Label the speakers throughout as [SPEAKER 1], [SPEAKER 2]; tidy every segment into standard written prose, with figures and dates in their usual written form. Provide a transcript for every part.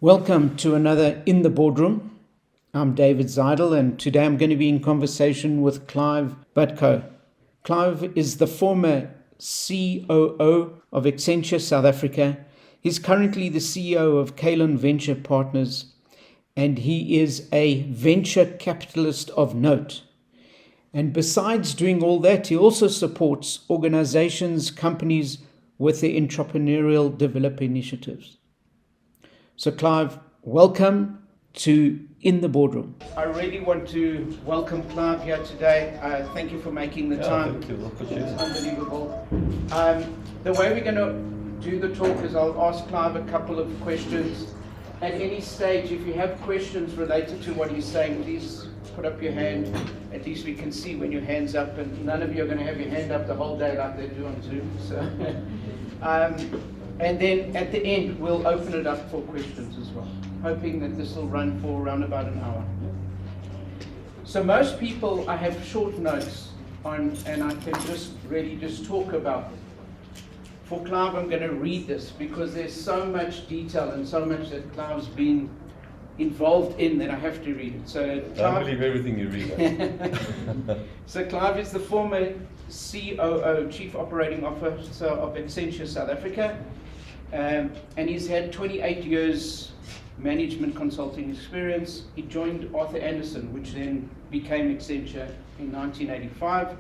[SPEAKER 1] Welcome to another In the Boardroom. I'm David Zidel, and today I'm going to be in conversation with Clive Butkow. Clive is the former COO of Accenture South Africa. He's currently the CEO of Kalon Venture Partners, and he is a venture capitalist of note. And besides doing all that, he also supports organizations, companies with their entrepreneurial developer initiatives. So Clive, welcome to In the Boardroom. I really want to welcome Clive here today. Thank you for making the time.
[SPEAKER 2] Thank you.
[SPEAKER 1] It's unbelievable. The way we're going to do the talk is I'll ask Clive a couple of questions. At any stage, if you have questions related to what he's saying, please put up your hand. At least we can see when your hand's up, and none of you are going to have your hand up the whole day like they do on Zoom. So. And then at the end, we'll open it up for questions as well, hoping that this will run for around about an hour. So most people, I have short notes on, and I can just talk about them. For Clive, I'm going to read this because there's so much detail and so much that Clive's been involved in that I have to read it. So Clive,
[SPEAKER 2] I believe everything you read.
[SPEAKER 1] So Clive is the former COO, Chief Operating Officer of Accenture South Africa. And he's had 28 years management consulting experience. He joined Arthur Andersen, which then became Accenture in 1985,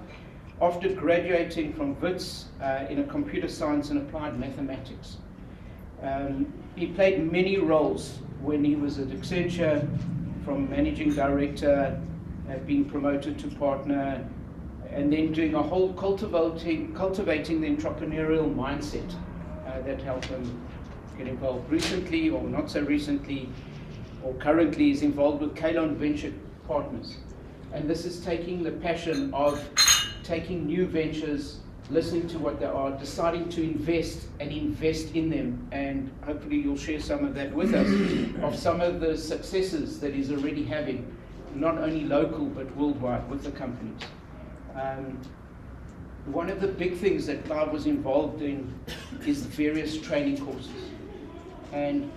[SPEAKER 1] after graduating from Wits in a computer science and applied mathematics. He played many roles when he was at Accenture, from managing director, being promoted to partner, and then doing a whole cultivating the entrepreneurial mindset that helped him get involved. Recently, or not so recently, or currently, is involved with Kalon Venture Partners. And this is taking the passion of taking new ventures, listening to what they are, deciding to invest in them. And hopefully you'll share some of that with us, of some of the successes that he's already having, not only local but worldwide with the companies. One of the big things that Clive was involved in is the various training courses. And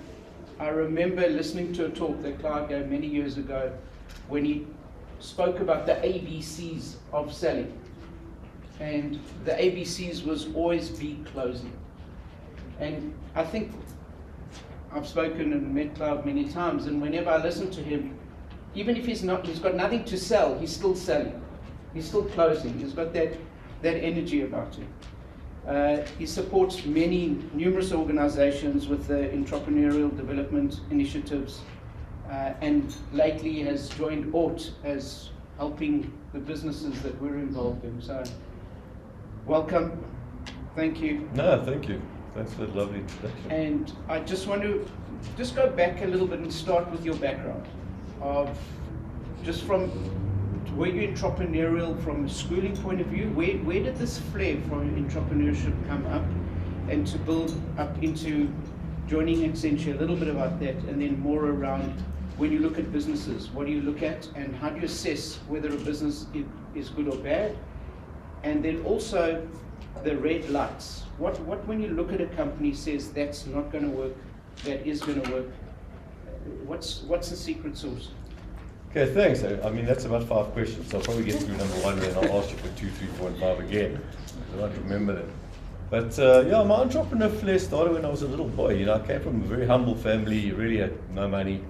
[SPEAKER 1] I remember listening to a talk that Clive gave many years ago when he spoke about the ABCs of selling. And the ABCs was always be closing. And I think I've spoken and met Clive many times, and whenever I listen to him, even if he's got nothing to sell, he's still selling. He's still closing. He's got that energy about him. He supports numerous organizations with the entrepreneurial development initiatives, and lately has joined AUT as helping the businesses that we're involved in. So, welcome. Thank you.
[SPEAKER 2] No, thank you. Thanks for the lovely introduction.
[SPEAKER 1] And I just want to go back a little bit and start with your background of just from. Were you entrepreneurial from a schooling point of view? Where did this flair from entrepreneurship come up, and to build up into joining Accenture? A little bit about that, and then more around when you look at businesses, what do you look at, and how do you assess whether a business is good or bad? And then also the red lights. What when you look at a company says that's not going to work, that is going to work? What's the secret sauce?
[SPEAKER 2] Okay, thanks. I mean, that's about 5 questions, so I'll probably get through number 1, and then I'll ask you for 2, 3, 4, and 5 again. I won't remember them. But yeah, my entrepreneur flair started when I was a little boy. You know, I came from a very humble family, really had no money,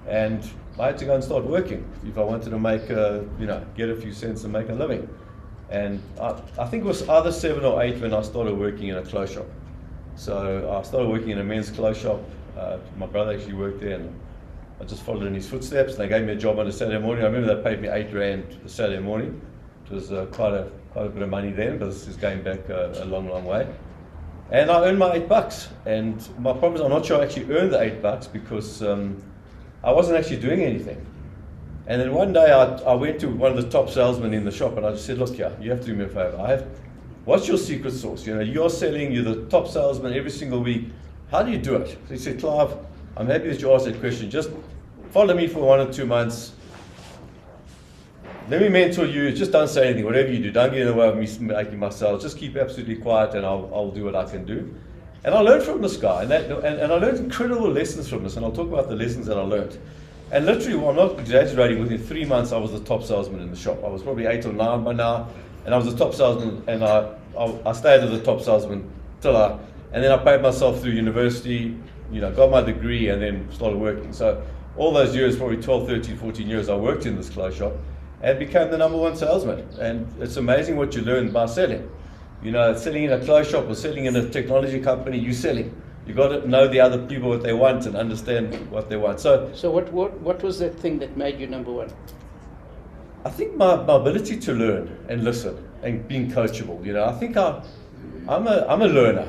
[SPEAKER 2] and I had to go and start working if I wanted to make, get a few cents and make a living. And I think it was either 7 or 8 when I started working in a clothes shop. So I started working in a men's clothes shop. My brother actually worked there, and I just followed in his footsteps. They gave me a job on a Saturday morning. I remember they paid me £8 a Saturday morning. It was quite a bit of money then, but this is going back a long, long way. And I earned my $8. And my problem is I'm not sure I actually earned the $8 because I wasn't actually doing anything. And then one day I went to one of the top salesmen in the shop, and I just said, look here, you have to do me a favor. What's your secret sauce? You know, you're selling, you're the top salesman every single week. How do you do it? So he said, Clive, I'm happy that you asked that question. Just follow me for 1 or 2 months. Let me mentor you. Just don't say anything. Whatever you do, don't get in the way of me making my sales. Just keep absolutely quiet, and I'll do what I can do. And I learned from this guy, and I learned incredible lessons from this, and I'll talk about the lessons that I learned. And literally, well, I'm not exaggerating, within 3 months I was the top salesman in the shop. I was probably 8 or 9 by now, and I was the top salesman, and I stayed as the top salesman and then I paid myself through university, got my degree, and then started working. So all those years, probably 12, 13, 14 years, I worked in this clothes shop and became the #1 salesman. And it's amazing what you learn by selling. Selling in a clothes shop or selling in a technology company, you're selling. You got to know the other people, what they want, and understand what they want. So
[SPEAKER 1] what was that thing that made you #1?
[SPEAKER 2] I think my ability to learn and listen and being coachable. I think I'm a learner.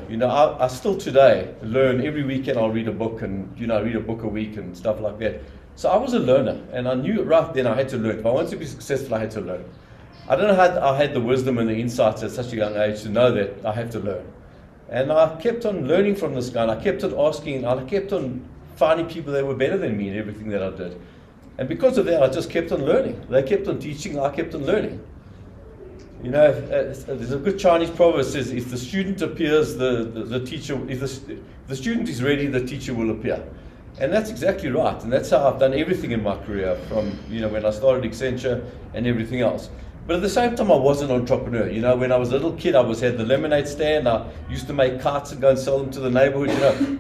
[SPEAKER 2] I still today learn. Every weekend I'll read a book, and read a book a week and stuff like that. So I was a learner, and I knew right then I had to learn. If I wanted to be successful, I had to learn. I don't know how I had the wisdom and the insights at such a young age to know that I have to learn. And I kept on learning from this guy, and I kept on asking, and I kept on finding people that were better than me in everything that I did. And because of that, I just kept on learning. They kept on teaching, I kept on learning. There's a good Chinese proverb that says, if the student appears, the teacher, if the student is ready, the teacher will appear. And that's exactly right. And that's how I've done everything in my career, from when I started Accenture and everything else. But at the same time, I was an entrepreneur. When I was a little kid, I had the lemonade stand. I used to make carts and go and sell them to the neighborhood.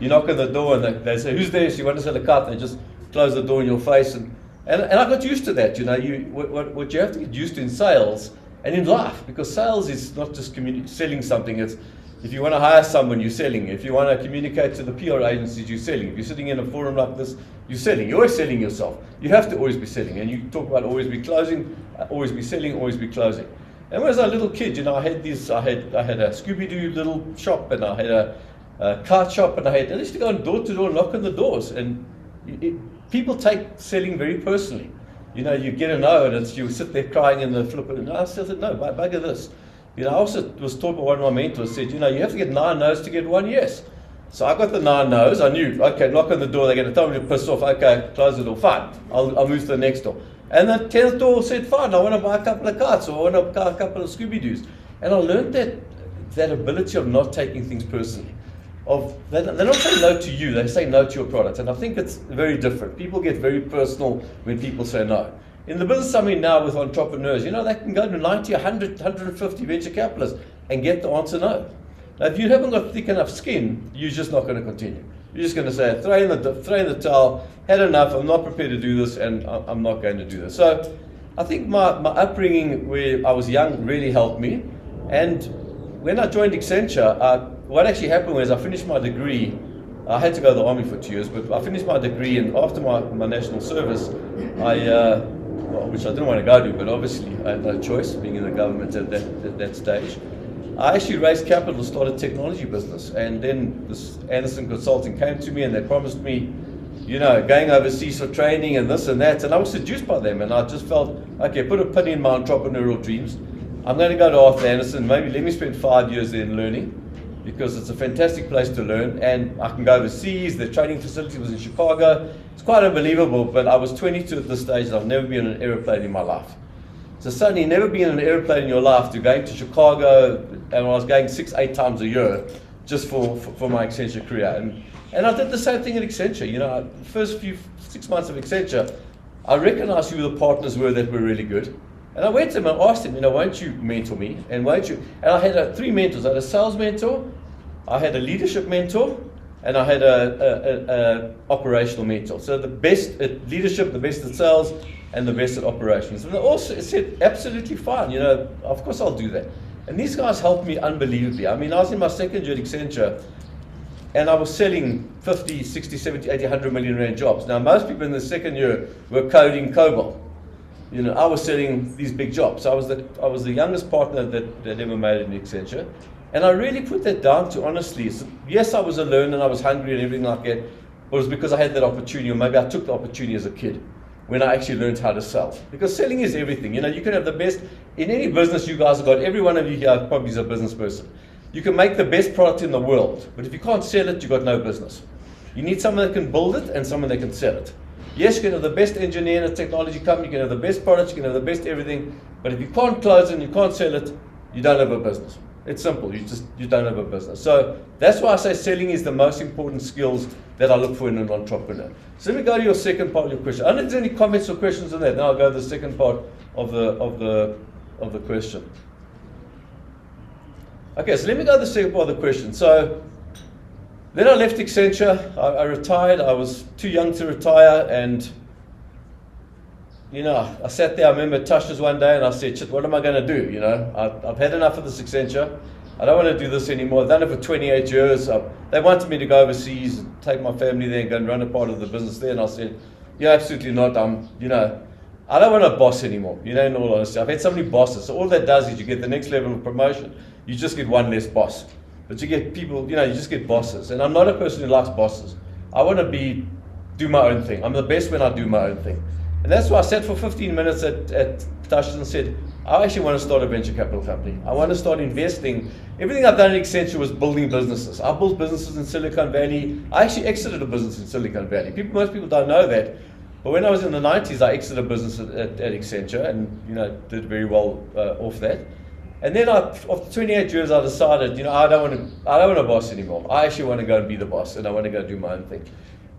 [SPEAKER 2] You knock on the door and they say, "Who's there? So you want to sell a cart?" And they just close the door in your face. And I got used to that. What you have to get used to in sales and in life, because sales is not just selling something. It's, if you want to hire someone, you're selling. If you want to communicate to the PR agencies, you're selling. If you're sitting in a forum like this, you're selling. You're always selling yourself. You have to always be selling. And you talk about always be closing, always be selling, always be closing. And when I was a little kid, I had a Scooby-Doo little shop, and I had a cart shop, and I used to go door to door, knock on the doors. And people take selling very personally. You get a no, and you sit there crying in the flipper. And I said, no, bugger this. I also was taught by one of my mentors, said, you have to get 9 no's to get 1 yes. So I got the 9 no's. I knew, okay, knock on the door, they're going to tell me to piss off. Okay, close the door, fine. I'll move to the next door. And the 10th door said, fine, I want to buy a couple of carts, or I want to buy a couple of Scooby-Doos. And I learned that ability of not taking things personally. They're not saying no to you, they say no to your product. And I think it's very different. People get very personal when people say no. In the business I'm in now with entrepreneurs, they can go to 90, 100, 150 venture capitalists and get the answer no. Now, if you haven't got thick enough skin, you're just not going to continue. You're just going to say, throw in the towel, had enough, I'm not prepared to do this, and I'm not going to do this. So I think my upbringing where I was young really helped me. And when I joined Accenture, what actually happened was I finished my degree. I had to go to the army for 2 years, but I finished my degree, and after my national service, which I didn't want to go to, but obviously I had no choice, being in the government at that stage. I actually raised capital to start a technology business, and then this Anderson Consulting came to me, and they promised me, going overseas for training and this and that, and I was seduced by them, and I just felt, okay, put a pin in my entrepreneurial dreams. I'm going to go to Arthur Anderson, maybe let me spend 5 years there learning, because it's a fantastic place to learn, and I can go overseas. The training facility was in Chicago. It's quite unbelievable, but I was 22 at this stage, and I've never been on an airplane in my life. So suddenly, never been on an airplane in your life, to going to Chicago, and I was going 6-8 times a year just for my Accenture career. And I did the same thing at Accenture. The first 6 months of Accenture, I recognized who the partners were that were really good. And I went to them and asked them, won't you mentor me? And won't you? And I had 3 mentors. I had a sales mentor, I had a leadership mentor, and I had a operational mentor. So the best at leadership, the best at sales, and the best at operations. And they all said, absolutely fine, of course I'll do that. And these guys helped me unbelievably. I mean, I was in my second year at Accenture, and I was selling 50, 60, 70, 80, 100 million rand jobs. Now, most people in the second year were coding COBOL. I was selling these big jobs. I was the youngest partner that ever made it in Accenture. And I really put that down to, honestly, yes, I was a learner and I was hungry and everything like that, but it was because I had that opportunity, or maybe I took the opportunity as a kid when I actually learned how to sell. Because selling is everything. You can have the best, in any business you guys have got, every one of you here probably is a business person. You can make the best product in the world, but if you can't sell it, you've got no business. You need someone that can build it and someone that can sell it. Yes, you can have the best engineer in a technology company, you can have the best products, you can have the best everything, but if you can't close it and you can't sell it, you don't have a business. It's simple. You don't have a business. So that's why I say selling is the most important skills that I look for in an entrepreneur. So let me go to your second part of your question. I don't know if there's any comments or questions on that. Now I'll go to the second part of the question. Okay, so let me go to the second part of the question. So then I left Accenture. I retired. I was too young to retire, and I sat there. I remember Tasha's one day, and I said, "Shit, what am I going to do? I've had enough of this Accenture. I don't want to do this anymore. I've done it for 28 years. They wanted me to go overseas, and take my family there, and go and run a part of the business there." And I said, "Yeah, absolutely not. I don't want a boss anymore. In all honesty, I've had so many bosses. So all that does is you get the next level of promotion. You just get one less boss. But you get people, you just get bosses. And I'm not a person who likes bosses. I want to do my own thing. I'm the best when I do my own thing." And that's why I sat for 15 minutes at Tasha and said, "I actually want to start a venture capital company. I want to start investing." Everything I've done in Accenture was building businesses. I built businesses in Silicon Valley. I actually exited a business in Silicon Valley. Most people don't know that. But when I was in the 90s, I exited a business at Accenture and did very well off that. And then after 28 years, I decided, I don't want a boss anymore. I actually want to go and be the boss, and I want to go do my own thing.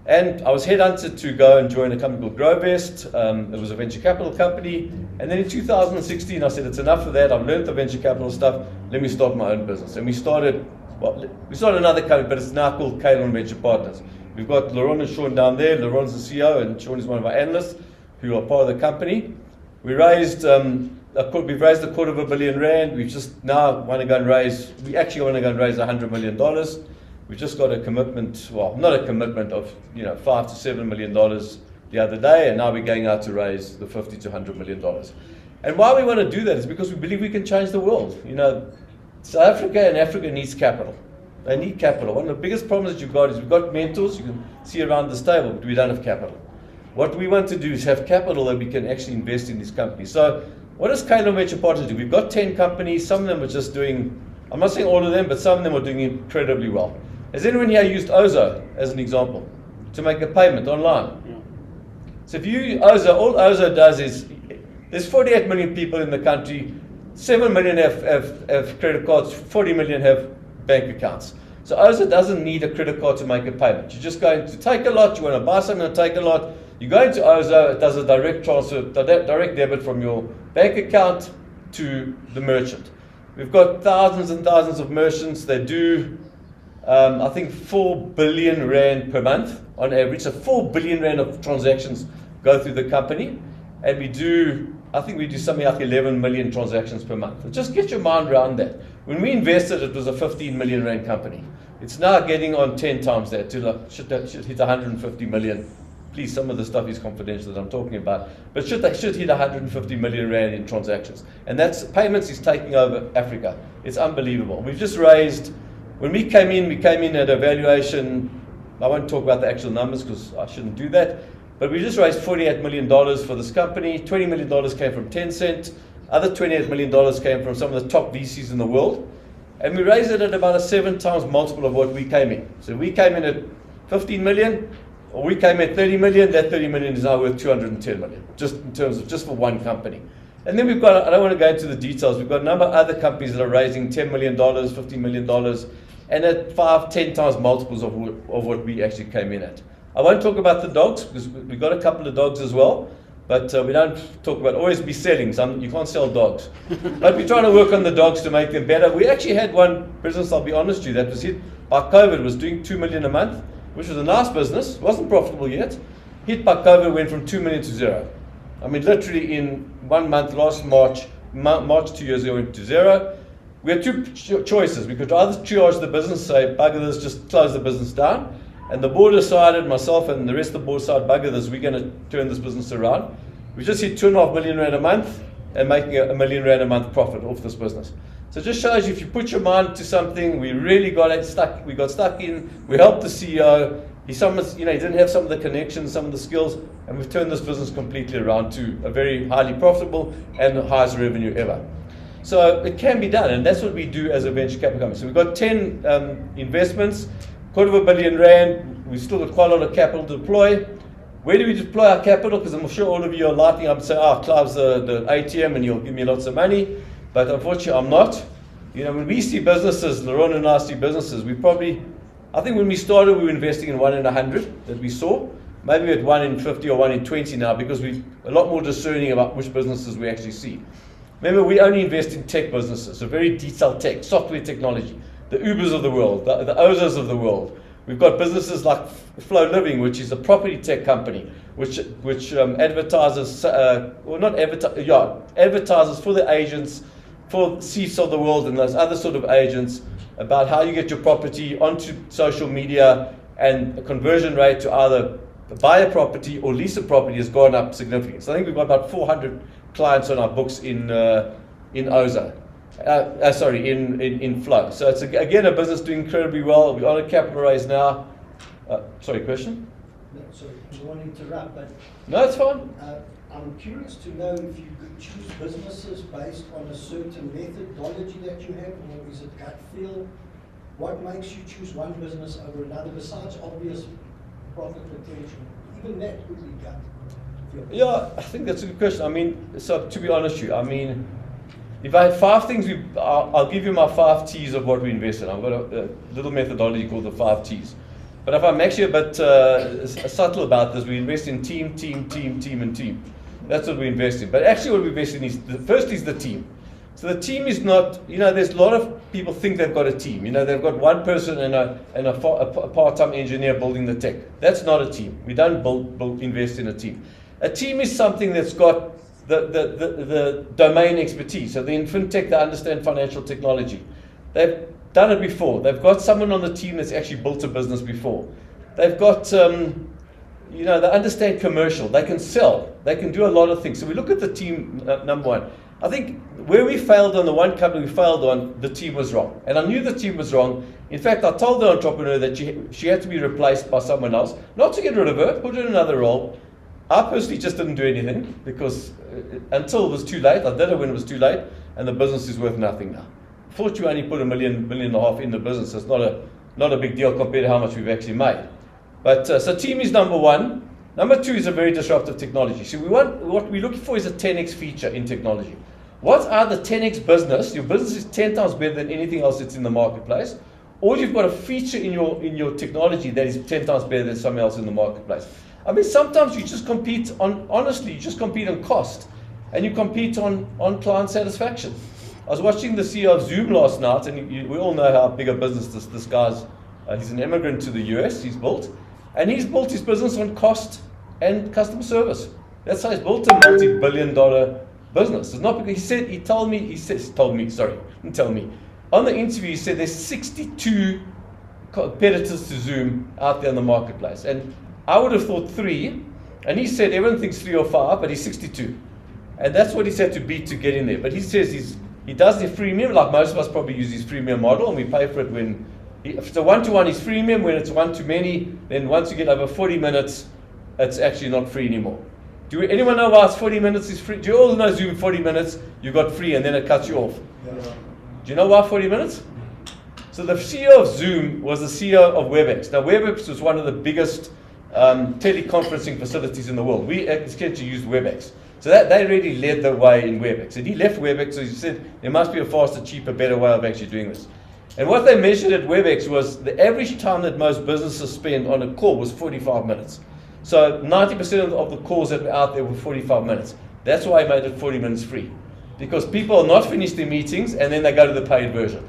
[SPEAKER 2] And I was headhunted to go and join a company called GrowVest. It was a venture capital company. And then in 2016, I said, it's enough of that. I've learned the venture capital stuff. Let me start my own business. And we started another company, but it's now called Kalon Venture Partners. We've got Laurent and Sean down there. Laurent's the CEO, and Sean is one of our analysts who are part of the company. We've raised R250 million. We just now want to go and raise, $100 million. We just got a commitment, not a commitment of $5 to $7 million the other day, and now we're going out to raise the $50 to $100 million. And why we want to do that is because we believe we can change the world. South Africa and Africa needs capital. They need capital. One of the biggest problems that you've got is we've got mentors, you can see around this table, but we don't have capital. What we want to do is have capital that we can actually invest in these companies. So what does Kalon Venture Partners do? We've got 10 companies. Some of them are just doing, I'm not saying all of them, but some of them are doing incredibly well. Has anyone here used Ozo as an example to make a payment online? Yeah. So if you use Ozo, all Ozo does is, there's 48 million people in the country, 7 million have credit cards, 40 million have bank accounts. So Ozo doesn't need a credit card to make a payment. You're just going to take a lot, you want to buy something and take a lot, you go into Ozo, it does a direct transfer, direct debit from your bank account to the merchant. We've got thousands and thousands of merchants that do, I think 4 billion rand per month on average. So 4 billion rand of transactions go through the company. And I think we do something like 11 million transactions per month. Just get your mind around that. When we invested, it was a 15 million rand company. It's now getting on 10 times that should hit 150 million. Please, some of the stuff is confidential that I'm talking about. But should hit 150 million rand in transactions. And that's payments is taking over Africa. It's unbelievable. We've just raised, when we came in at a valuation, I won't talk about the actual numbers because I shouldn't do that. But we just raised $48 million for this company. $20 million came from Tencent. Other $28 million came from some of the top VCs in the world. And we raised it at about a 7 times multiple of what we came in. So we came in at 15 million, or we came at 30 million. That 30 million is now worth 210 million, just in terms of just for one company. And then we've got, I don't want to go into the details, we've got a number of other companies that are raising $10 million, $50 million, and at 5-10 times multiples of what we actually came in at. I won't talk about the dogs, because we've got a couple of dogs as well, but we don't talk about, always be selling, you can't sell dogs. But we're trying to work on the dogs to make them better. We actually had one business, I'll be honest with you, that was hit by COVID, was doing 2 million a month, which was a nice business, wasn't profitable yet. Hit by COVID, went from 2 million to 0. I mean, literally in 1 month, last March 2 years ago, went to 0. We had two choices. We could either triage the business, say, bugger this, just close the business down. And the board decided, myself and the rest of the board decided, bugger this, we're going to turn this business around. We just hit 2.5 million rand a month and making $1 million a month profit off this business. So it just shows you, if you put your mind to something, we really got stuck. We got stuck in. We helped the CEO. He didn't have some of the connections, some of the skills, and we've turned this business completely around to a very highly profitable and the highest revenue ever. So it can be done, and that's what we do as a venture capital company. So we've got 10 investments, $250 million. We've still got quite a lot of capital to deploy. Where do we deploy our capital? Because I'm sure all of you are lighting up and saying, Clive's the ATM and you'll give me lots of money. But unfortunately, I'm not. You know, when we see businesses, Laron and I see businesses, I think when we started, we were investing in 1 in 100 that we saw. Maybe at 1 in 50 or 1 in 20 now, because we're a lot more discerning about which businesses we actually see. Remember, we only invest in tech businesses, so very detailed tech, software technology, the Ubers of the world, the Ozas of the world. We've got businesses like Flow Living, which is a property tech company, which advertises, advertises for the agents, for Seats of the World and those other sort of agents, about how you get your property onto social media, and a conversion rate to either buy a property or lease a property has gone up significantly. So I think we've got about 400 clients on our books in Oza. In Flow. So it's again a business doing incredibly well. We're on a capital raise now. Sorry, question?
[SPEAKER 3] No, sorry, I don't want to interrupt, but
[SPEAKER 2] No, it's fine.
[SPEAKER 3] I'm curious to know if you could choose businesses based on a certain methodology that you have, or is it gut feel? What makes you choose one business over another besides obvious profit potential? Even that could be gut feel.
[SPEAKER 2] Yeah, I think that's a good question. I mean, so to be honest with you, I mean, if I had 5 things, I'll give you my 5 T's of what we invest in. I've got a little methodology called the 5 T's. But if I'm actually a bit subtle about this, we invest in team, and team. That's what we invest in. But actually what we invest in is, first is the team. So the team is not, you know, there's a lot of people think they've got a team. You know, they've got one person and a part-time engineer building the tech. That's not a team. We don't invest in a team. A team is something that's got the domain expertise. So in fintech, they understand financial technology. They've done it before. They've got someone on the team that's actually built a business before. They've got, you know, they understand commercial. They can sell. They can do a lot of things. So we look at the team, number one. I think where we failed on, the one company we failed on, the team was wrong. And I knew the team was wrong. In fact, I told the entrepreneur that she had to be replaced by someone else. Not to get rid of her, put her in another role. I personally just didn't do anything because until it was too late. I did it when it was too late, and the business is worth nothing now. Fortunately, we only put $1.5 million in the business. It's not a big deal compared to how much we've actually made. But so team is number one. Number two is a very disruptive technology. So what we're looking for is a 10x feature in technology. What are the 10x business? Your business is 10 times better than anything else that's in the marketplace. Or you've got a feature in your technology that is 10 times better than something else in the marketplace. I mean, sometimes you just compete on, honestly, you just compete on cost, and you compete on client satisfaction. I was watching the CEO of Zoom last night, and we all know how big a business this guy's, he's an immigrant to the US, he's built his business on cost and customer service. That's how he's built a multi-billion-dollar business. It's not because he told me, didn't tell me. On the interview, he said there's 62 competitors to Zoom out there in the marketplace. And I would have thought 3, and he said everyone thinks 3 or 5, but he's 62. And that's what he's had to beat to get in there. But he says he does the freemium, like most of us probably use his freemium model, and we pay for it when, if it's a 1-to-1 is freemium. When it's 1-to-many, then once you get over 40 minutes, it's actually not free anymore. Anyone know why it's 40 minutes is free? Do you all know Zoom 40 minutes, you got free and then it cuts you off? Yeah. Do you know why 40 minutes? So the CEO of Zoom was the CEO of WebEx. Now WebEx was one of the biggest teleconferencing facilities in the world. We essentially used WebEx. So they really led the way in WebEx. And he left WebEx, so he said there must be a faster, cheaper, better way of actually doing this. And what they measured at WebEx was the average time that most businesses spend on a call was 45 minutes. So 90% of the calls that were out there were 45 minutes. That's why I made it 40 minutes free. Because people are not finished their meetings and then they go to the paid version.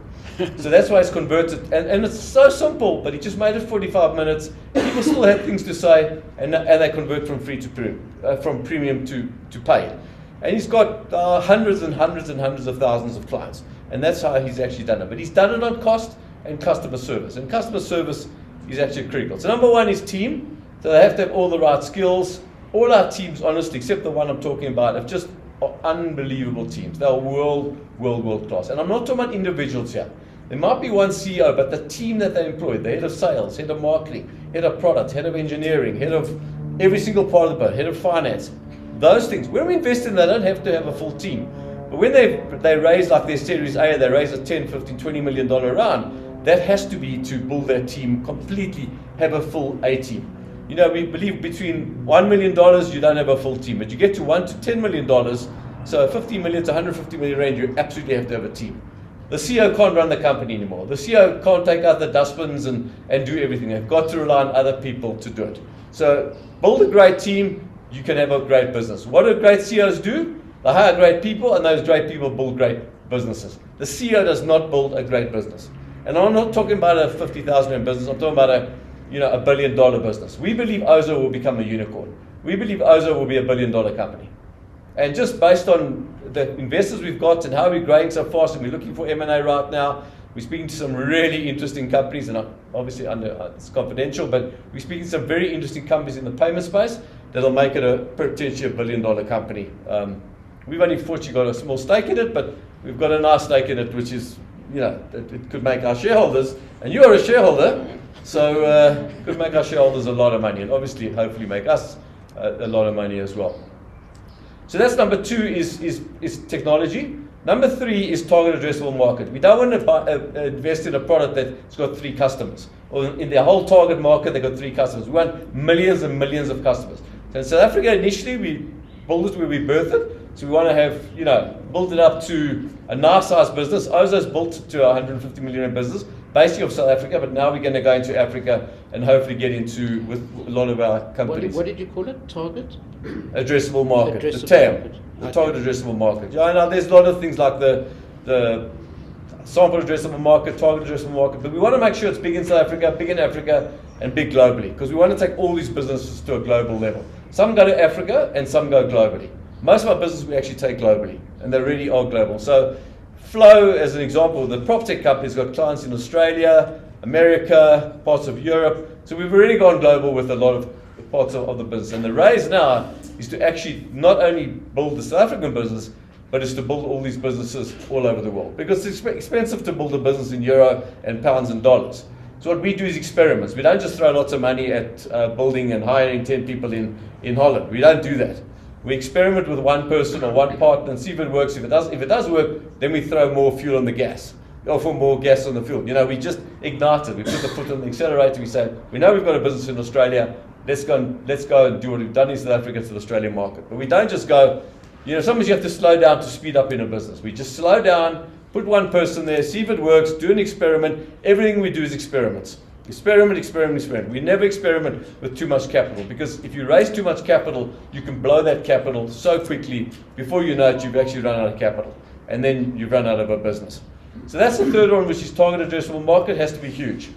[SPEAKER 2] So that's why it's converted. And it's so simple, but he just made it 45 minutes. People still had things to say, and they convert from free to premium, from premium to paid. And he's got hundreds and hundreds and hundreds of thousands of clients. And that's how he's actually done it. But he's done it on cost and customer service. And customer service is actually critical. So number one is team. So they have to have all the right skills. All our teams, honestly, except the one I'm talking about, have just unbelievable teams. They're world class. And I'm not talking about individuals here. There might be one CEO, but the team that they employ, the head of sales, head of marketing, head of product, head of engineering, head of every single part of the boat, head of finance, those things. When we invest in, they don't have to have a full team. But when they raise like their Series A, they raise a 10, 15, $20 million round, that has to be to build their team completely, have a full A team. You know, we believe between $1 million, you don't have a full team. But you get to $1 to $10 million, so 50 million to 150 million range, you absolutely have to have a team. The CEO can't run the company anymore. The CEO can't take out the dustbins and do everything. They've got to rely on other people to do it. So build a great team, you can have a great business. What do great CEOs do? They hire great people, and those great people build great businesses. The CEO does not build a great business. And I'm not talking about a 50,000 rand business, I'm talking about a $1 billion business. We believe Ozo will become a unicorn. We believe Ozo will be a $1 billion company. And just based on the investors we've got and how we're growing so fast, and we're looking for M&A right now, we're speaking to some really interesting companies, and obviously it's confidential, but we're speaking to some very interesting companies in the payment space that'll make it a potentially $1 billion company. We've only fortunately got a small stake in it, but we've got a nice stake in it, which is, it could make our shareholders, and you are a shareholder, so it could make our shareholders a lot of money, and obviously, hopefully make us a lot of money as well. So that's number 2 is technology. Number 3 is target addressable market. We don't want to invest in a product that's got 3 customers. Or in their whole target market, they've got 3 customers. We want millions and millions of customers. So in South Africa, initially, we built it where we birthed it. So we want to have, build it up to a nice sized business. Ozo's built to a 150 million business, basically of South Africa, but now we're going to go into Africa and hopefully get into with a lot of our companies.
[SPEAKER 1] What did you call it? Target?
[SPEAKER 2] Addressable market,
[SPEAKER 1] Addressable
[SPEAKER 2] the TAM,
[SPEAKER 1] market.
[SPEAKER 2] the target addressable market. Yeah, I know there's a lot of things like the sample addressable market, target addressable market, but we want to make sure it's big in South Africa, big in Africa, and big globally, because we want to take all these businesses to a global level. Some go to Africa and some go globally. Most of our business we actually take globally, and they really are global. So Flow, as an example, the PropTech company's got clients in Australia, America, parts of Europe. So we've already gone global with a lot of parts of the business. And the raise now is to actually not only build the South African business, but it's to build all these businesses all over the world. Because it's expensive to build a business in euro and pounds and dollars. So what we do is experiments. We don't just throw lots of money at building and hiring 10 people in Holland. We don't do that. We experiment with one person or one partner and see if it works. If it does work, then we throw more fuel on the gas, or for more gas on the fuel. We just ignite it. We put the foot on the accelerator. We say, we know we've got a business in Australia. Let's go and do what we've done in South Africa to the Australian market. But we don't just go. Sometimes you have to slow down to speed up in a business. We just slow down, put one person there, see if it works, do an experiment. Everything we do is experiments. Experiment, experiment, experiment. We never experiment with too much capital, because if you raise too much capital, you can blow that capital so quickly. Before you know it, you've actually run out of capital, and then you've run out of a business. So that's the third one, which is target addressable market. Has to be huge.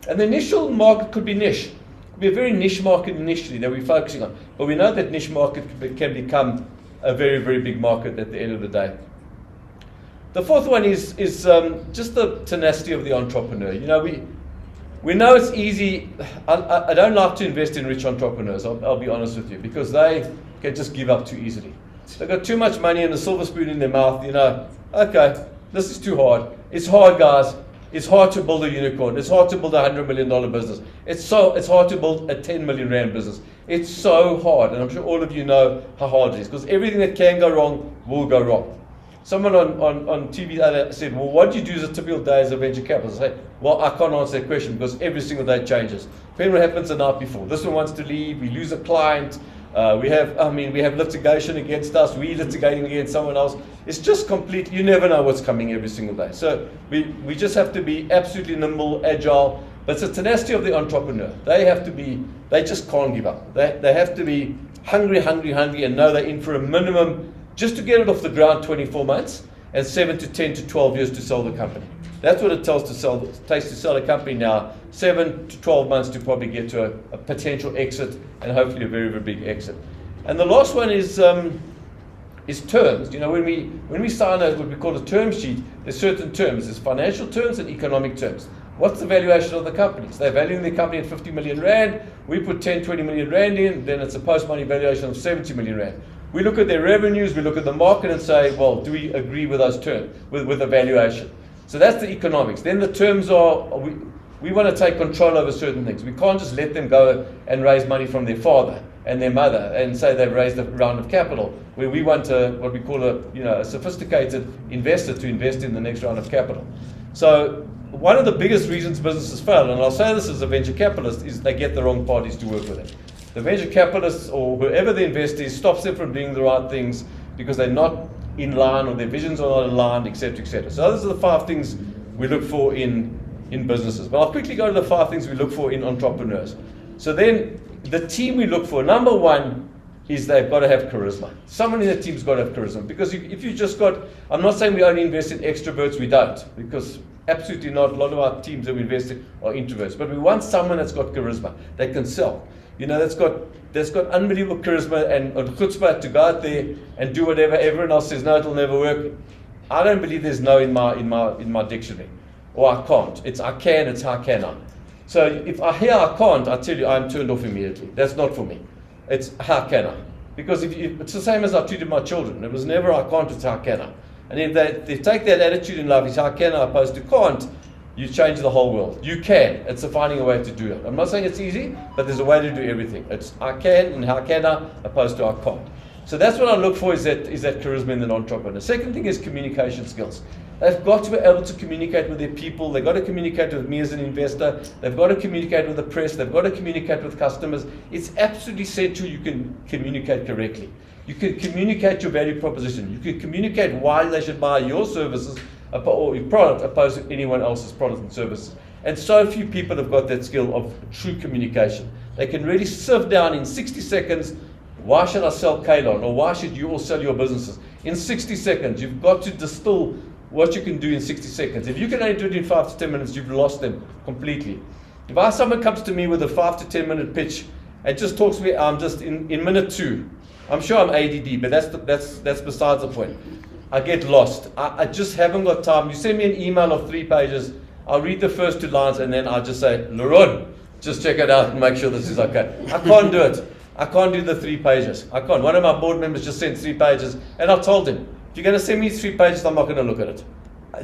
[SPEAKER 2] And the initial market could be niche. It could be a very niche market initially that we're focusing on. But we know that niche market can become a very, very big market at the end of the day. The fourth one is just the tenacity of the entrepreneur. We know it's easy. I don't like to invest in rich entrepreneurs, I'll be honest with you, because they can just give up too easily. They've got too much money and a silver spoon in their mouth, okay, this is too hard. It's hard, guys. It's hard to build a unicorn. It's hard to build a $100 million business. It's hard to build a 10 million rand business. It's so hard, and I'm sure all of you know how hard it is, because everything that can go wrong will go wrong. Someone on TV said, well, what do you do as a typical day as a venture capitalist? I say, well, I can't answer that question, because every single day changes. Depending on what happens the night before. This one wants to leave, we lose a client, we have litigation against us, we litigating against someone else. It's just complete, you never know what's coming every single day. So we just have to be absolutely nimble, agile, but it's the tenacity of the entrepreneur. They just can't give up. They have to be hungry, and know they're in for a minimum just to get it off the ground, 24 months, and 7 to 10 to 12 years to sell the company. That's what it takes to sell a company now, 7 to 12 months to probably get to a potential exit, and hopefully a very, very big exit. And the last one is terms. When we sign what we call a term sheet, there's certain terms. There's financial terms and economic terms. What's the valuation of the companies? They're valuing the company at 50 million rand. We put 10, 20 million rand in, then it's a post-money valuation of 70 million rand. We look at their revenues, we look at the market and say, well, do we agree with those terms, with the valuation? So that's the economics. Then the terms are, we want to take control over certain things. We can't just let them go and raise money from their father and their mother and say they've raised a round of capital, where we want what we call a sophisticated investor to invest in the next round of capital. So one of the biggest reasons businesses fail, and I'll say this as a venture capitalist, is they get the wrong parties to work with it. The venture capitalists or whoever the investor is stops them from doing the right things because they're not in line or their visions are not aligned, etc., etc. So those are the 5 things we look for in businesses. But I'll quickly go to the 5 things we look for in entrepreneurs. So then the team we look for, number 1 is they've got to have charisma. Someone in the team's got to have charisma. Because if you just got, I'm not saying we only invest in extroverts, we don't. Because absolutely not. A lot of our teams that we invest in are introverts. But we want someone that's got charisma, that can sell. You know, that's got unbelievable charisma and chutzpah to go out there and do whatever everyone else says, no, it'll never work. I don't believe there's no in my dictionary. Or I can't. It's I can, it's how can I. So if I hear I can't, I tell you I'm turned off immediately. That's not for me. It's how can I. Because it's the same as I treated my children. It was never I can't, it's how can I. And if they take that attitude in life, it's how can I opposed to can't, you change the whole world. You can. It's finding a way to do it. I'm not saying it's easy, but there's a way to do everything. It's I can and how can I opposed to I can't. So that's what I look for is that charisma in an entrepreneur. The second thing is communication skills. They've got to be able to communicate with their people. They've got to communicate with me as an investor. They've got to communicate with the press. They've got to communicate with customers. It's absolutely essential you can communicate correctly. You can communicate your value proposition. You can communicate why they should buy your services or your product opposed to anyone else's product and services. And so few people have got that skill of true communication. They can really sift down in 60 seconds, why should I sell Kalon, or why should you all sell your businesses? In 60 seconds, you've got to distill what you can do in 60 seconds. If you can only do it in 5 to 10 minutes, you've lost them completely. If someone comes to me with a 5 to 10 minute pitch and just talks to me, I'm just in minute 2. I'm sure I'm ADD, but that's besides the point. I get lost. I just haven't got time. You send me an email of 3 pages, I'll read the first 2 lines and then I'll just say, Laron, just check it out and make sure this is okay. I can't do it. I can't do the 3 pages. I can't. One of my board members just sent 3 pages and I told him, if you're going to send me 3 pages, I'm not going to look at it.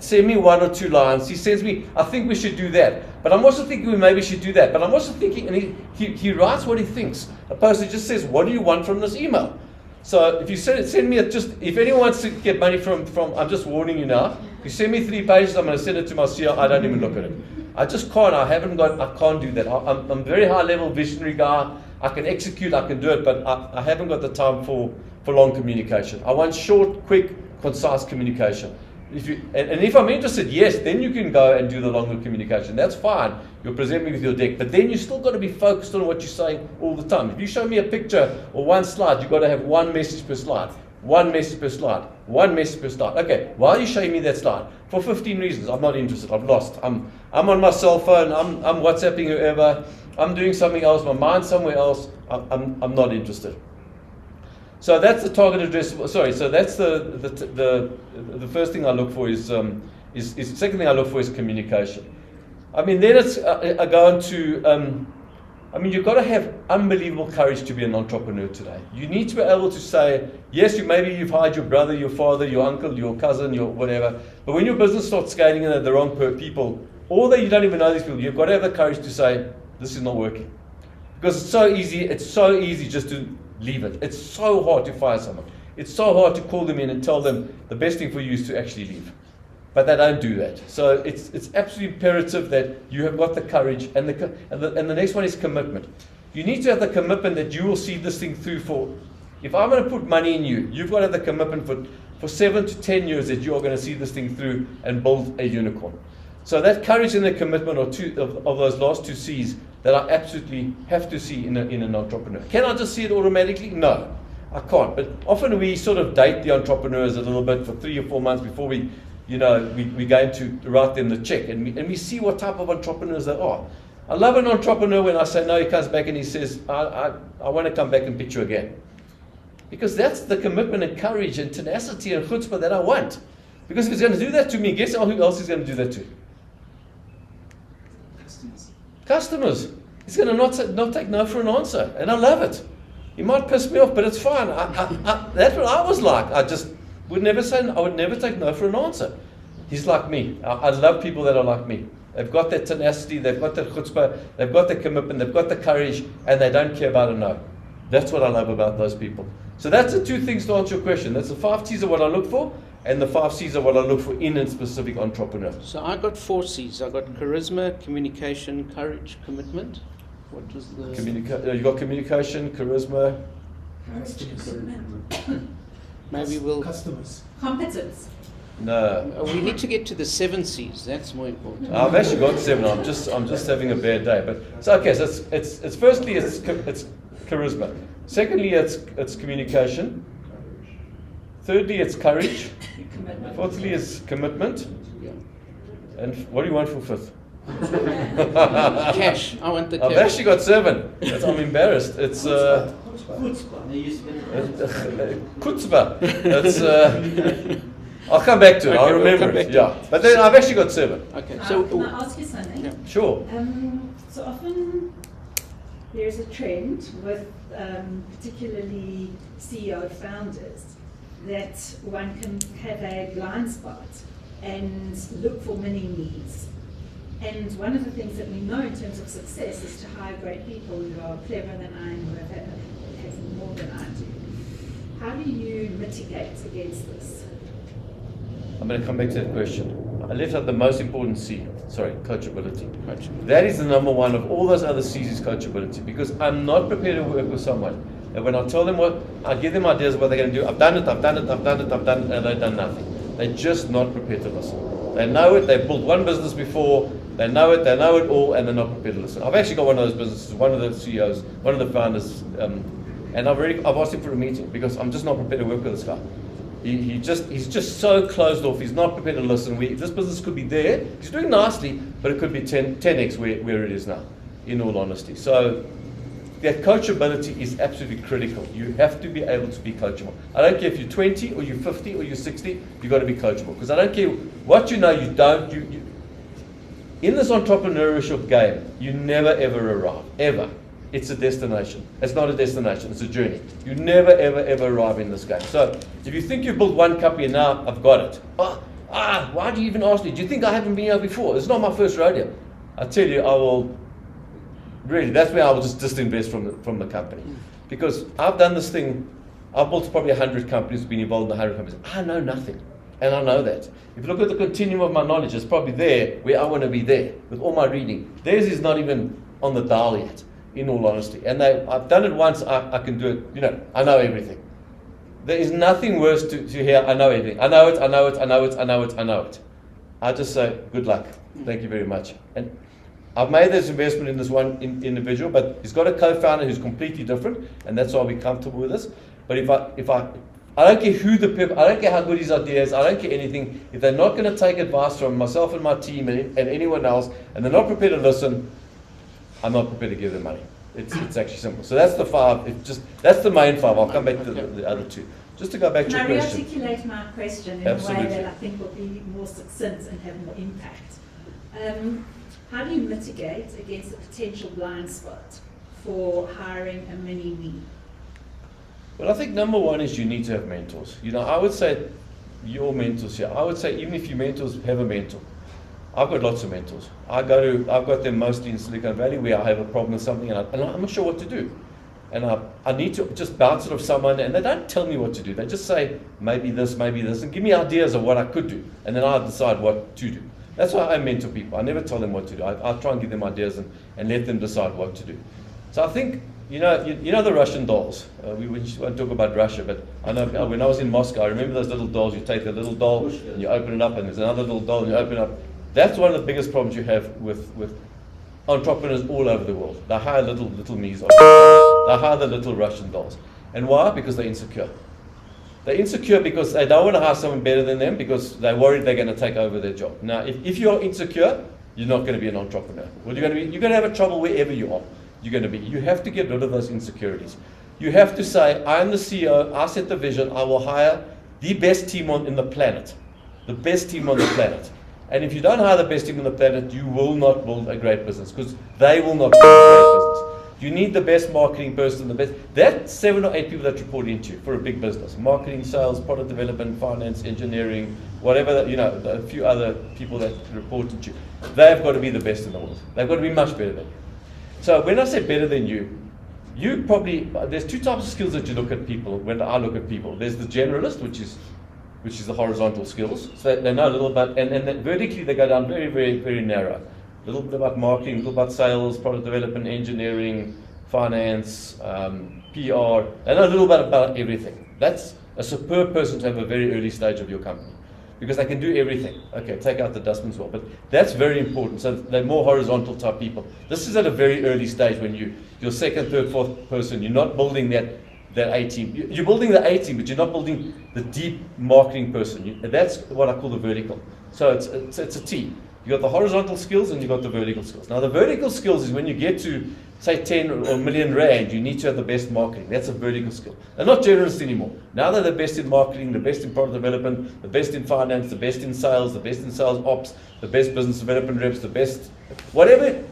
[SPEAKER 2] Send me 1 or 2 lines. He sends me, I think we should do that. But I'm also thinking we maybe should do that. But I'm also thinking, and he writes what he thinks, opposed to just says, what do you want from this email? So if you send me if anyone wants to get money from, I'm just warning you now, if you send me 3 pages, I'm going to send it to my CEO, I don't even look at it. I just can't, I can't do that. I'm a very high level visionary guy. I can execute, I can do it, but I haven't got the time for long communication. I want short, quick, concise communication. If I'm interested, yes, then you can go and do the longer communication. That's fine. You'll present me with your deck, but then you still got to be focused on what you're saying all the time. If you show me a picture or 1 slide, you've got to have 1 message per slide. 1 message per slide. 1 message per slide. Okay, why are you showing me that slide? For 15 reasons. I'm not interested. I've lost. I'm on my cell phone. I'm WhatsApping whoever. I'm doing something else. My mind's somewhere else. I'm not interested. So that's the target addressable. Sorry. So that's the first thing I look for is second thing I look for is communication. I mean, then it's I go on to. I mean, you've got to have unbelievable courage to be an entrepreneur today. You need to be able to say, yes, maybe you've hired your brother, your father, your uncle, your cousin, your whatever. But when your business starts scaling in at the wrong people, or that you don't even know these people, you've got to have the courage to say, this is not working. Because it's so easy just to leave it. It's so hard to fire someone. It's so hard to call them in and tell them the best thing for you is to actually leave. But they don't do that. So it's absolutely imperative that you have got the courage, and the next one is commitment. You need to have the commitment that you will see this thing through for. If I'm going to put money in you, you've got to have the commitment for 7 to 10 years that you are going to see this thing through and build a unicorn. So that courage and the commitment are two of those last 2 C's that I absolutely have to see in an entrepreneur. Can I just see it automatically? No, I can't. But often we sort of date the entrepreneurs a little bit for 3 or 4 months before we're going to write them the check, and we see what type of entrepreneurs they are. I love an entrepreneur when I say no, he comes back and he says, I want to come back and pitch you again. Because that's the commitment and courage and tenacity and chutzpah that I want. Because if he's going to do that to me, guess who else he's going to do that to? Customers. He's going to not take no for an answer, and I love it. He might piss me off, but it's fine. That's what I was like. I just would never say. I would never take no for an answer. He's like me. I love people that are like me. They've got that tenacity. They've got that chutzpah. They've got the commitment. They've got the courage, and they don't care about a no. That's what I love about those people. So that's the 2 things to answer your question. That's the 5 T's of what I look for, and the 5 C's are what I look for in a specific entrepreneur.
[SPEAKER 1] So I got 4 C's. I got charisma, communication, courage, commitment. What was the...
[SPEAKER 2] You got communication, charisma.
[SPEAKER 1] Maybe we'll.
[SPEAKER 4] Customers.
[SPEAKER 5] Competence.
[SPEAKER 2] No.
[SPEAKER 1] We need to get to the 7 C's. That's more important.
[SPEAKER 2] I've actually got 7. I'm just having a bad day. But so okay. So it's firstly it's charisma. Secondly, it's communication. Thirdly, it's courage.
[SPEAKER 5] Commitment.
[SPEAKER 2] Fourthly, it's commitment.
[SPEAKER 1] Yeah.
[SPEAKER 2] And what do you want for fifth?
[SPEAKER 1] Cash. I want the
[SPEAKER 2] I've
[SPEAKER 1] cash.
[SPEAKER 2] actually got 7. I'm embarrassed. It's Kutzbah. It's I'll come back to it.
[SPEAKER 1] Okay,
[SPEAKER 2] I'll
[SPEAKER 1] we'll
[SPEAKER 2] remember
[SPEAKER 1] come back
[SPEAKER 2] it.
[SPEAKER 1] to
[SPEAKER 2] Yeah. But then I've actually got 7.
[SPEAKER 1] Okay.
[SPEAKER 5] Can I ask you something?
[SPEAKER 1] Yeah.
[SPEAKER 2] Sure.
[SPEAKER 5] So often there's a trend with particularly CEO founders that one can have a blind spot and look for many needs. And one of the things that we know in terms of success is to hire great people who are cleverer than I am, who have more than I do. How do you mitigate against this?
[SPEAKER 2] I'm going to come back to that question. I left out the most important C. Sorry, coachability.
[SPEAKER 1] Coach.
[SPEAKER 2] That is the number one of all those other C's is coachability, because I'm not prepared to work with someone. And when I tell them what, I give them ideas of what they're going to do. I've done it, and they've done nothing. They're just not prepared to listen. They know it, they've built one business before, they know it all, and they're not prepared to listen. I've actually got one of those businesses, one of the CEOs, one of the founders, and I've asked him for a meeting because I'm just not prepared to work with this guy. He's just so closed off. He's not prepared to listen. This business could be there. He's doing nicely, but it could be 10x where it is now, in all honesty. So that coachability is absolutely critical. You have to be able to be coachable. I don't care if you're 20 or you're 50 or you're 60, you've got to be coachable. Because I don't care what you know, you don't. In this entrepreneurship game, you never ever arrive, ever. It's a destination. It's not a destination, it's a journey. You never, ever, ever arrive in this game. So if you think you've built one company and now I've got it. Why do you even ask me? Do you think I haven't been here before? It's not my first rodeo. I tell you, I will, really, that's where I will just disinvest from the company. Because I've done this thing, I've built probably 100 companies, been involved in 100 companies. I know nothing. And I know that. If you look at the continuum of my knowledge, it's probably there where I want to be there with all my reading. Theirs is not even on the dial yet, in all honesty. And I've done it once, I can do it, I know everything. There is nothing worse to hear, I know everything. I know it. I just say, good luck. Thank you very much. And I've made this investment in this one individual, but he's got a co-founder who's completely different, and that's why we're comfortable with this. But if I don't care who the people, I don't care how good his idea is, I don't care anything. If they're not going to take advice from myself and my team and anyone else, and they're not prepared to listen, I'm not prepared to give them money. It's actually simple. So that's the 5. That's the main 5. I'll come back to the other 2. Just to go back to your
[SPEAKER 5] Can I
[SPEAKER 2] question.
[SPEAKER 5] rearticulate my question in
[SPEAKER 2] Absolutely.
[SPEAKER 5] a way that I think will be more succinct and have more impact? How do you mitigate against a potential blind spot for hiring a mini me?
[SPEAKER 2] Well, I think number 1 is you need to have mentors. I would say your mentors here. I would say even if your mentors have a mentor. I've got lots of mentors. I've got them mostly in Silicon Valley where I have a problem with something and I'm not sure what to do. And I need to just bounce it off someone, and they don't tell me what to do. They just say, maybe this, and give me ideas of what I could do. And then I'll decide what to do. That's why I mentor people. I never tell them what to do. I try and give them ideas and let them decide what to do. So I think, you know the Russian dolls. We won't talk about Russia, but I know when I was in Moscow, I remember those little dolls. You take a little doll and you open it up, and there's another little doll and you open it up. That's one of the biggest problems you have with entrepreneurs all over the world. They hire little me's. They hire the little Russian dolls. And why? Because they're insecure. They're insecure because they don't want to hire someone better than them because they're worried they're going to take over their job. Now, if you're insecure, you're not going to be an entrepreneur. Well, you're going to have a trouble wherever you are. You have to get rid of those insecurities. You have to say, I am the CEO, I set the vision, I will hire the best team on the planet. The best team on the planet. And if you don't hire the best team on the planet, you will not build a great business because they will not build a great business. You need the best marketing person, that's 7 or 8 people that report into you for a big business. Marketing, sales, product development, finance, engineering, whatever, a few other people that report into you. They've got to be the best in the world. They've got to be much better than you. So when I say better than you there's 2 types of skills that you look at people, when I look at people. There's the generalist, which is the horizontal skills. So they know a little about, and then vertically they go down very, very, very narrow. A little bit about marketing, a little about sales, product development, engineering, finance, PR, they know a little bit about everything. That's a superb person to have a very early stage of your company, because they can do everything. Okay, take out the dustbin as well, but that's very important. So they're more horizontal type people. This is at a very early stage when you're second, third, fourth person. You're not building that A team. You're building the A team, but you're not building the deep marketing person. That's what I call the vertical. So it's a T. You got the horizontal skills and you got the vertical skills. Now the vertical skills is when you get to say 10 or million rand, you need to have the best marketing. That's a vertical skill. They're not generalists anymore. Now they're the best in marketing, the best in product development, the best in finance, the best in sales, the best in sales ops, the best business development reps, the best, whatever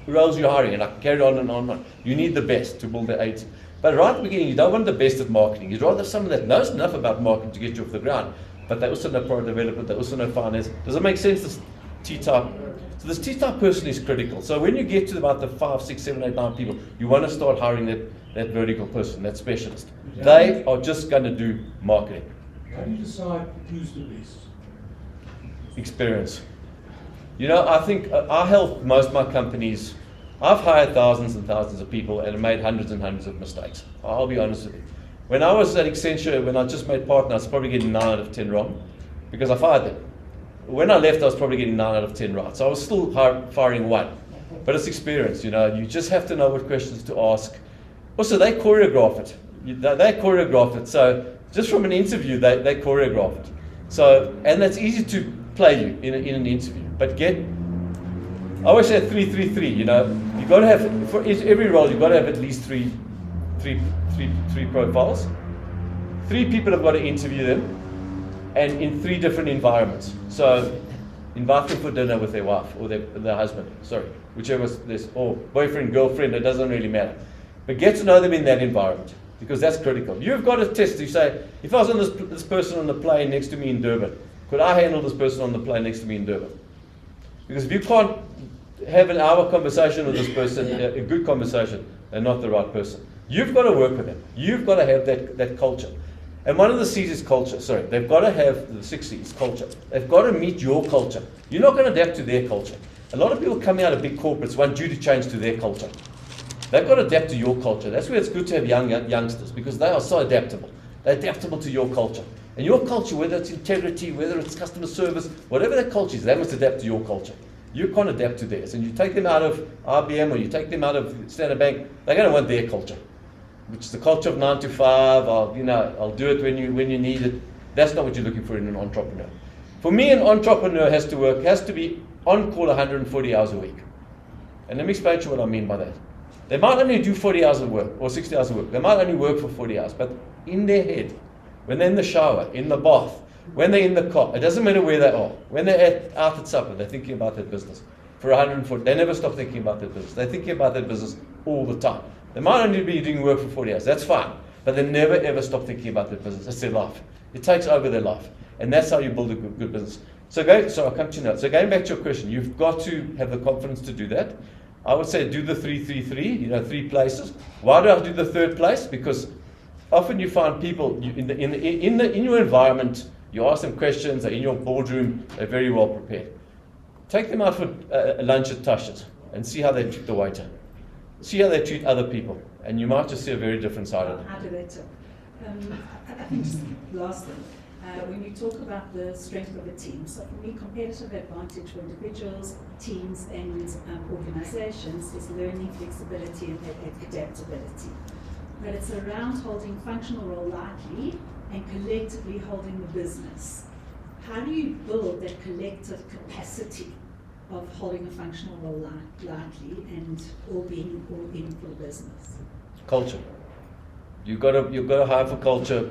[SPEAKER 2] roles you're hiring, and I can carry on and on and on. You need the best to build the A team. But right at the beginning, you don't want the best at marketing. You'd rather have someone that knows enough about marketing to get you off the ground, but they also know product development, they also know finance. Does it make sense, this T-type? So this T-type person is critical. So when you get to about the 5, 6, 7, 8, 9 people, you want to start hiring that vertical person, that specialist. They are just going to do marketing.
[SPEAKER 4] How do you decide who's the best?
[SPEAKER 2] Experience. You know, I think I help most of my companies. I've hired thousands and thousands of people and made hundreds and hundreds of mistakes. I'll be honest with you. When I was at Accenture, when I just made partner, I was probably getting 9 out of 10 wrong because I fired them. When I left, I was probably getting 9 out of 10 right. So I was still firing 1. But it's experience, you know. You just have to know what questions to ask. Also, they choreograph it. They choreograph it. So just from an interview, they choreograph it. So, and that's easy to play you in an interview. But I always say 3-3-3, you know. You've got to have, for every role, you've got to have at least three profiles. 3 people have got to interview them, and in 3 different environments. So invite them for dinner with their wife or their husband, whichever this, or boyfriend, girlfriend, it doesn't really matter. But get to know them in that environment, because that's critical. You've got to test, you say, if I was on this person on the plane next to me in Durban, could I handle this person on the plane next to me in Durban? Because if you can't have an hour conversation with this person, a good conversation, they're not the right person. You've got to work with them. You've got to have that culture. And one of the C's is culture. They've got to have the 6 C's, culture. They've got to meet your culture. You're not going to adapt to their culture. A lot of people coming out of big corporates want you to change to their culture. They've got to adapt to your culture. That's where it's good to have youngsters, because they are so adaptable. They're adaptable to your culture. And your culture, whether it's integrity, whether it's customer service, whatever their culture is, they must adapt to your culture. You can't adapt to theirs. And you take them out of IBM or you take them out of Standard Bank, they're going to want their culture, which is the culture of 9 to 5. I'll do it when you need it. That's not what you're looking for in an entrepreneur. For me, an entrepreneur has to be on call 140 hours a week. And let me explain to you what I mean by that. They might only do 40 hours of work or 60 hours of work. They might only work for 40 hours, but in their head, when they're in the shower, in the bath, when they're in the car, it doesn't matter where they are. When they're out at supper, they're thinking about their business. For 140, they never stop thinking about their business. They're thinking about their business all the time. They might only be doing work for 40 hours. That's fine. But they never ever stop thinking about their business. It's their life. It takes over their life. And that's how you build a good business. So I'll come to you now. So going back to your question, you've got to have the confidence to do that. I would say do the 3-3-3, 3 places. Why do I do the 3rd place? Because often you find people in your environment, you ask them questions, they're in your boardroom, they're very well prepared. Take them out for lunch at Tasha's and see how they treat the waiter. See how they treat other people, and you might just see a very different side of them.
[SPEAKER 5] How do they tell? I think just last thing, when you talk about the strength of a team, so for me, competitive advantage for individuals, teams, and organizations is learning, flexibility, and adaptability. But it's around holding functional role lightly and collectively holding the business. How do you build that collective capacity of holding a functional role lightly and all being all in for business?
[SPEAKER 2] Culture. You've got to hire for culture.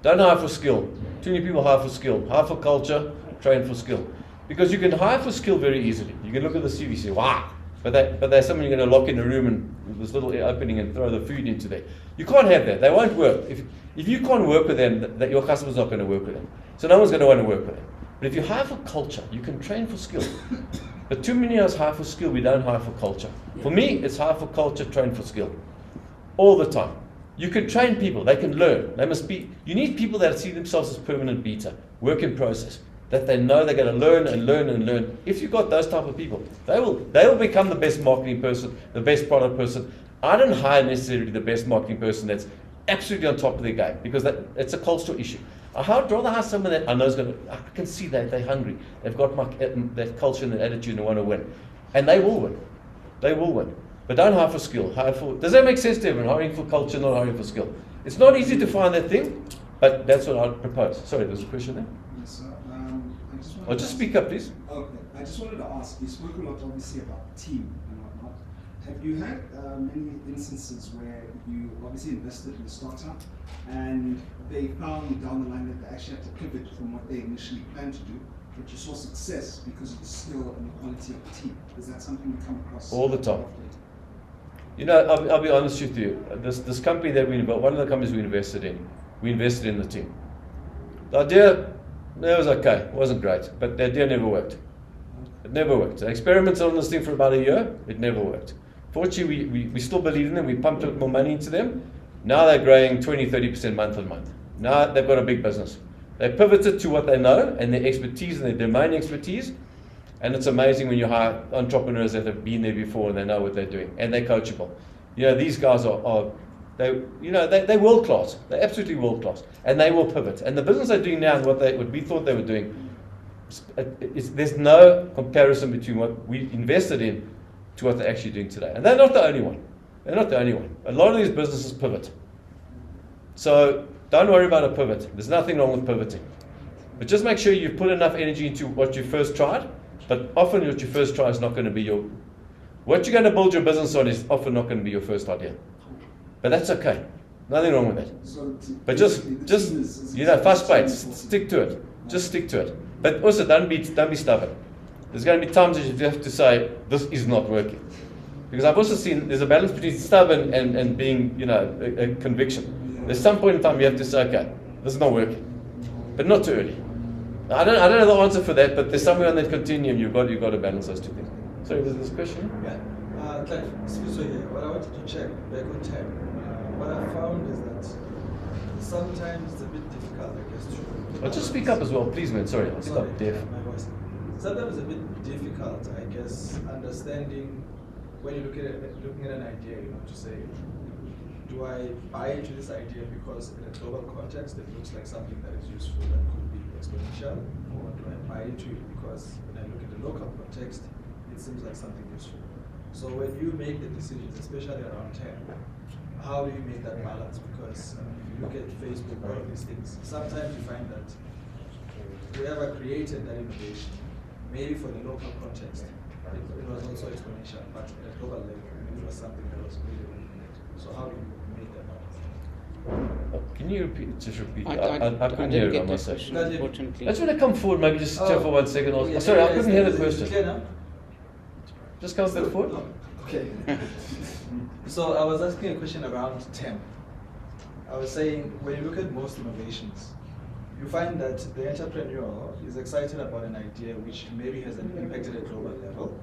[SPEAKER 2] Don't hire for skill. Too many people hire for skill. Hire for culture, train for skill. Because you can hire for skill very easily. You can look at the CV and say, wow, but there's someone you're going to lock in a room and with this little opening and throw the food into there. You can't have that. They won't work. If you can't work with them, that your customer's not going to work with them. So no one's going to want to work with them. But if you hire for culture, you can train for skill. But too many of us hire for skill, we don't hire for culture. For me, it's hire for culture, train for skill. All the time. You can train people, they can learn. You need people that see themselves as permanent beta, work in process, that they know they're going to learn and learn and learn. If you've got those type of people, they will become the best marketing person, the best product person. I don't hire necessarily the best marketing person that's absolutely on top of their game, because it's a cultural issue. I'd rather hire someone that I know is I can see that they're hungry. They've got that culture and that attitude and they want to win. And they will win. They will win. But don't hire for skill. Does that make sense to everyone? Hiring for culture, not hiring for skill. It's not easy to find that thing, but that's what I'd propose. Sorry, there's a question there?
[SPEAKER 6] Yes, sir. I just wanted
[SPEAKER 2] Just speak up, please.
[SPEAKER 6] Okay. I just wanted to ask, you spoke a lot obviously about team and whatnot. Have you had many instances where you obviously invested in a startup and they found down the line that they actually had to pivot from what they initially planned to do, but you saw success because of the skill and the quality of the team? Is that something you come across?
[SPEAKER 2] All the time. You know, I'll be honest with you. This company that one of the companies we invested in the team. The idea, it was okay. It wasn't great, but the idea never worked. It never worked. I experimented on this thing for about a year. It never worked. Fortunately, we still believe in them. We pumped more money into them. Now they're growing 20-30% month on month. Now they've got a big business. They pivoted to what they know and their expertise and their domain expertise. And it's amazing when you hire entrepreneurs that have been there before and they know what they're doing and they're coachable. You know, these guys they're world class. They're absolutely world class, and they will pivot. And the business they're doing now and what we thought they were doing, there's no comparison between what we invested in to what they're actually doing today. And they're not the only one. They're not the only one. A lot of these businesses pivot. So don't worry about a pivot. There's nothing wrong with pivoting. But just make sure you put enough energy into what you first tried. But often what you first try is not going to be what you're going to build your business on is often not going to be your first idea. But that's okay. Nothing wrong with that.
[SPEAKER 6] So
[SPEAKER 2] but just fast paced. Stick to it. Just stick to it. But also don't be stubborn. There's going to be times that you have to say, this is not working. Because I've also seen there's a balance between stubborn and being, a conviction. There's some point in time you have to say, okay, this is not working. But not too early. I don't know the answer for that, but there's somewhere on that continuum you've got to balance those two things. Sorry, was this question?
[SPEAKER 7] Yeah. Clive, so here, what I wanted to check back on time, what I found is that sometimes it's a bit difficult, I guess, to...
[SPEAKER 2] Just speak up as well, please, man. Sorry, I'll stop deaf.
[SPEAKER 7] My voice. Sometimes it's a bit difficult, I guess, understanding when you're looking at an idea, to say, do I buy into this idea because in a global context it looks like something that is useful that could be exponential, or do I buy into it because when I look at the local context it seems like something useful? So when you make the decisions, especially around tech, how do you make that balance? Because if you look at Facebook, all of these things, sometimes you find that whoever created that innovation, maybe for the local context, it was also exponential, but at a global level, it was something that was really, really great. So how do you make that balance?
[SPEAKER 2] Can you just repeat?
[SPEAKER 1] I
[SPEAKER 2] couldn't
[SPEAKER 1] didn't
[SPEAKER 2] hear it, I
[SPEAKER 1] get that
[SPEAKER 2] must say.
[SPEAKER 1] question, unfortunately.
[SPEAKER 2] Let's want to come forward, maybe just sit here for 1 second. Sorry, I couldn't hear the question.
[SPEAKER 7] Clear now?
[SPEAKER 2] Just come a bit forward.
[SPEAKER 7] No. Okay. So I was asking a question around TEM. I was saying, when you look at most innovations, you find that the entrepreneur is excited about an idea which maybe has an impact at a global level,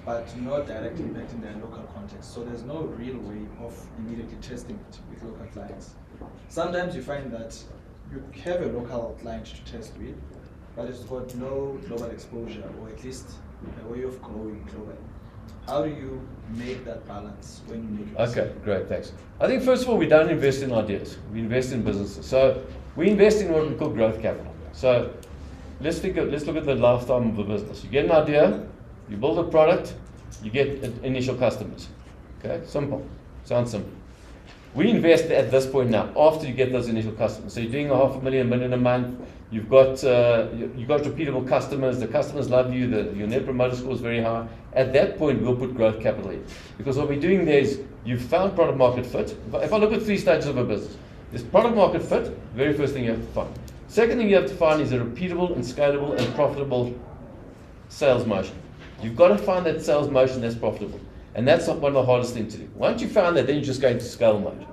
[SPEAKER 7] but not direct impact in their local context. So there's no real way of immediately testing it with local clients. Sometimes you find that you have a local client to test with, but it's got no global exposure, or at least a way of growing globally. How do you make that balance when you make it?
[SPEAKER 2] Okay, great, thanks. I think first of all, we don't invest in ideas. We invest in businesses. So we invest in what we call growth capital. So let's look at the lifetime of a business. You get an idea, you build a product, you get initial customers. Okay, simple. Sounds simple. We invest at this point now, after you get those initial customers. So you're doing $500,000, $1 million a month. You've got repeatable customers. The customers love you. Your net promoter score is very high. At that point, we'll put growth capital in, because what we're doing there is you've found product market fit. If I look at 3 stages of a business, there's product market fit. Very first thing you have to find. Second thing you have to find is a repeatable and scalable and profitable sales motion. You've got to find that sales motion that's profitable. And that's one of the hardest things to do. Once you found that, then you just go into scale mode.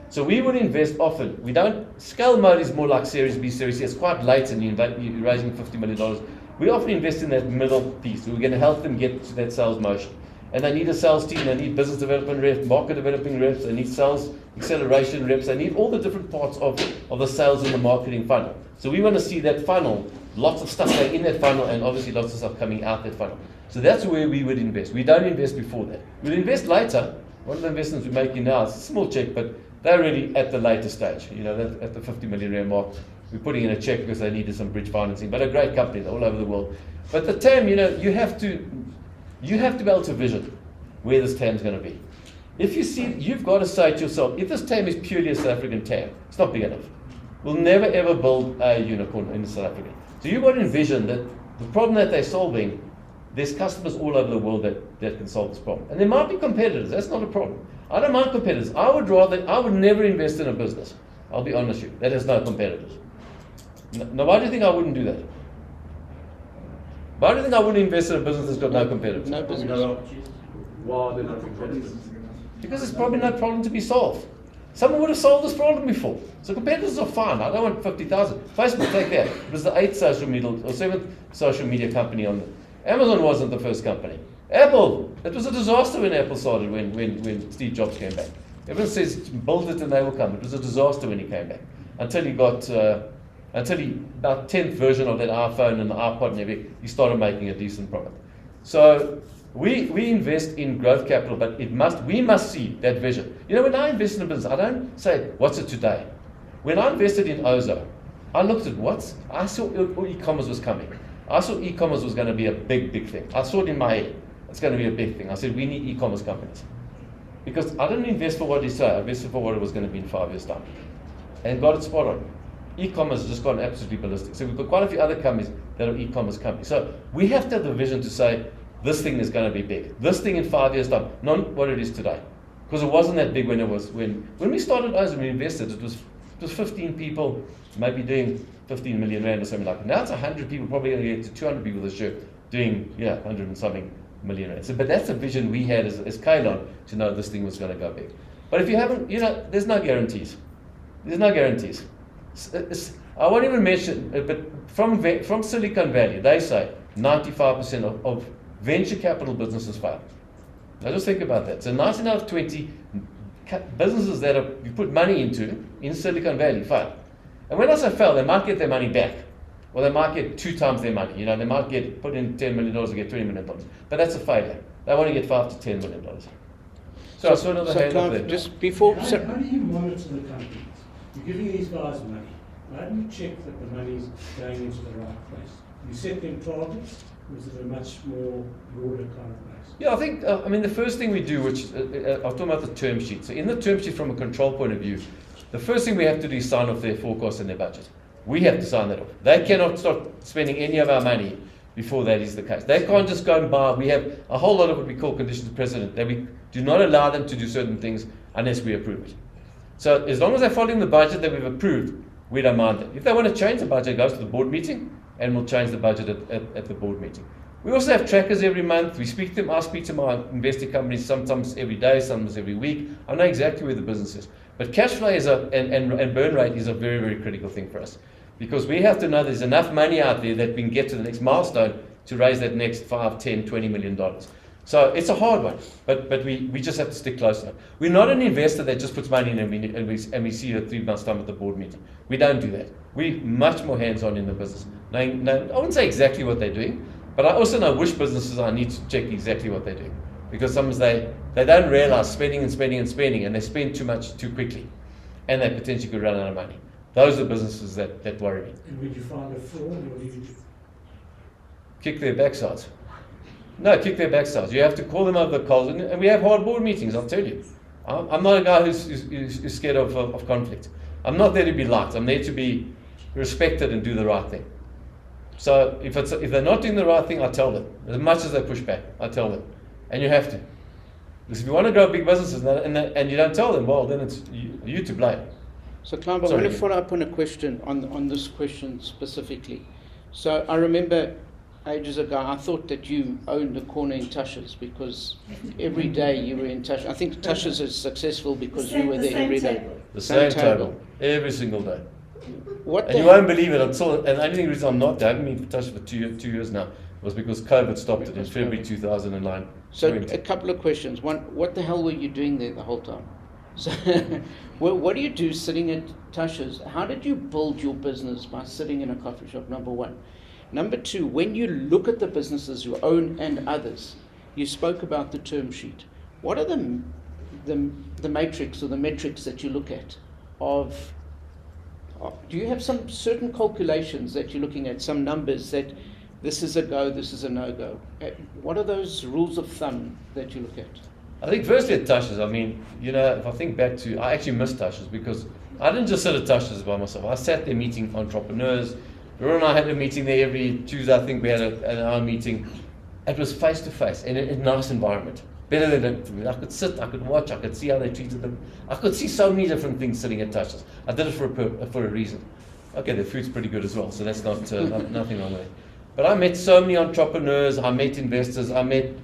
[SPEAKER 2] So we would invest often. We don't, scale mode is more like Series B, Series C. It's quite late and you're raising $50 million. We often invest in that middle piece. We're going to help them get to that sales motion. And they need a sales team, they need business development reps, market developing reps, they need sales acceleration reps, they need all the different parts of the sales and the marketing funnel. So we want to see that funnel, lots of stuff going in that funnel and obviously lots of stuff coming out that funnel. So that's where we would invest. We don't invest before that. We'll invest later One of the investments we're making now is a small check, but they're really at the later stage. You know, they're at the 50 million rand mark. We're putting in a check because they needed some bridge financing, but a great company, they're all over the world. But the TAM, you know, you have to be able to vision where this TAM's going to be. If you see, you've got to say to yourself, if this TAM is purely a South African TAM, it's not big enough. We'll never ever build a unicorn in South Africa. So you've got to envision that the problem that they're solving, there's customers all over the world that can solve this problem. And there might be competitors, that's not a problem. I don't mind competitors. I would never invest in a business. I'll be honest with you, that has no competitors. Now, why do you think I wouldn't do that? Why do you think I wouldn't invest in a business that's got no competitors?
[SPEAKER 1] No business.
[SPEAKER 8] Why are there no competitors?
[SPEAKER 2] Because it's probably no problem to be solved. Someone would have solved this problem before. So competitors are fine. I don't want 50,000. Facebook, take that. It was the 8th social media or 7th social media company on the. Amazon wasn't the first company. Apple, it was a disaster when Apple started, when Steve Jobs came back. Everyone says, build it and they will come. It was a disaster when he came back. Until he got, about 10th version of that iPhone and the iPod and everything, he started making a decent product. So we invest in growth capital, but we must see that vision. You know, when I invest in a business, I don't say, what's it today? When I invested in Ozo, I looked at I saw e-commerce was coming. I saw e-commerce was going to be a big, big thing. I saw it in my head. It's going to be a big thing. I said, we need e-commerce companies. Because I didn't invest for what he said, I invested for what it was going to be in 5 years' time. And got it spot on. E-commerce has just gone absolutely ballistic. So we've got quite a few other companies that are e-commerce companies. So we have to have the vision to say, this thing is going to be big. This thing in 5 years' time, not what it is today. Because it wasn't that big when we started Ozo, we invested, it was 15 people, maybe doing 15 million rand or something like that. Now it's 100 people, probably going to get to 200 people this year, doing 100 and something million rand. So, but that's the vision we had as Kalon to know this thing was going to go big. But if you haven't, there's no guarantees. There's no guarantees. I won't even mention, but from Silicon Valley, they say 95% of venture capital businesses fail. Now just think about that. So 19 out of 20 businesses that you put money into in Silicon Valley fail. And when I say fail, they might get their money back. Or they might get 2 times their money. They might put in $10 million and get $20 million. But that's a failure. They want to get $5 to $10 million. So I saw another hand up there.
[SPEAKER 1] Just before.
[SPEAKER 4] How do you monitor the companies? You're giving these guys money. How do you check that the money's going into the right place? You set them targets, or is it a much more broader kind of place?
[SPEAKER 2] Yeah, I think, the first thing we do, which I'll talk about the term sheet. So in the term sheet from a control point of view, the first thing we have to do is sign off their forecast and their budget. We have to sign that off. They cannot start spending any of our money before that is the case. They can't just go and buy. We have a whole lot of what we call conditions precedent, that we do not allow them to do certain things unless we approve it. So as long as they're following the budget that we've approved, we don't mind that. If they want to change the budget, it goes to the board meeting, and we'll change the budget at the board meeting. We also have trackers every month. We speak to them. I speak to my investing companies sometimes every day, sometimes every week. I know exactly where the business is. But cash flow and burn rate is a very, very critical thing for us. Because we have to know there's enough money out there that we can get to the next milestone to raise that next 5, 10, $20 million. So it's a hard one, but we just have to stick close to it. We're not an investor that just puts money in and we see it 3 months' time at the board meeting. We don't do that. We're much more hands-on in the business. Now, I wouldn't say exactly what they're doing, but I also know which businesses I need to check exactly what they're doing. Because sometimes they don't realize spending, and they spend too much too quickly, and they potentially could run out of money. Those are businesses that worry me.
[SPEAKER 4] And when you find a fraud, what do you do?
[SPEAKER 2] Kick their backsides. No, kick their backsides. You have to call them over the coals, and we have hard board meetings, I'll tell you. I'm not a guy who's scared of conflict. I'm not there to be liked. I'm there to be respected and do the right thing. So if they're not doing the right thing, I tell them. As much as they push back, I tell them. And you have to. Because if you want to grow big businesses and you don't tell them, well, then it's you to blame.
[SPEAKER 1] So Clive, I want to follow up on a question, on this question specifically. So I remember ages ago, I thought that you owned a corner in Tasha's because every day you were in Tasha. I think Tasha's is successful because you were there every day.
[SPEAKER 2] The same table, every single day.
[SPEAKER 1] What
[SPEAKER 2] and you won't believe it, and the only reason I'm not there, I haven't been in Tasha for 2 years now, was because COVID stopped it in February 2009.
[SPEAKER 1] So a couple of questions. One, what the hell were you doing there the whole time? So, what do you do sitting at Tasha's? How did you build your business by sitting in a coffee shop, number one? Number two, when you look at the businesses you own and others, you spoke about the term sheet. What are the the matrix or the metrics that you look at do you have some certain calculations that you're looking at, some numbers that this is a go, this is a no-go? What are those rules of thumb that you look at?
[SPEAKER 2] I think firstly at Tasha's, I mean, if I think back to, I actually miss Tasha's because I didn't just sit at Tasha's by myself. I sat there meeting entrepreneurs. Veron and I had a meeting there every Tuesday. I think we had an hour meeting. It was face to face in a nice environment. Better than I could sit, I could watch, I could see how they treated them. I could see so many different things sitting at Tasha's. I did it for a reason. Okay, the food's pretty good as well, so that's not nothing wrong with it. But I met so many entrepreneurs, I met investors, I met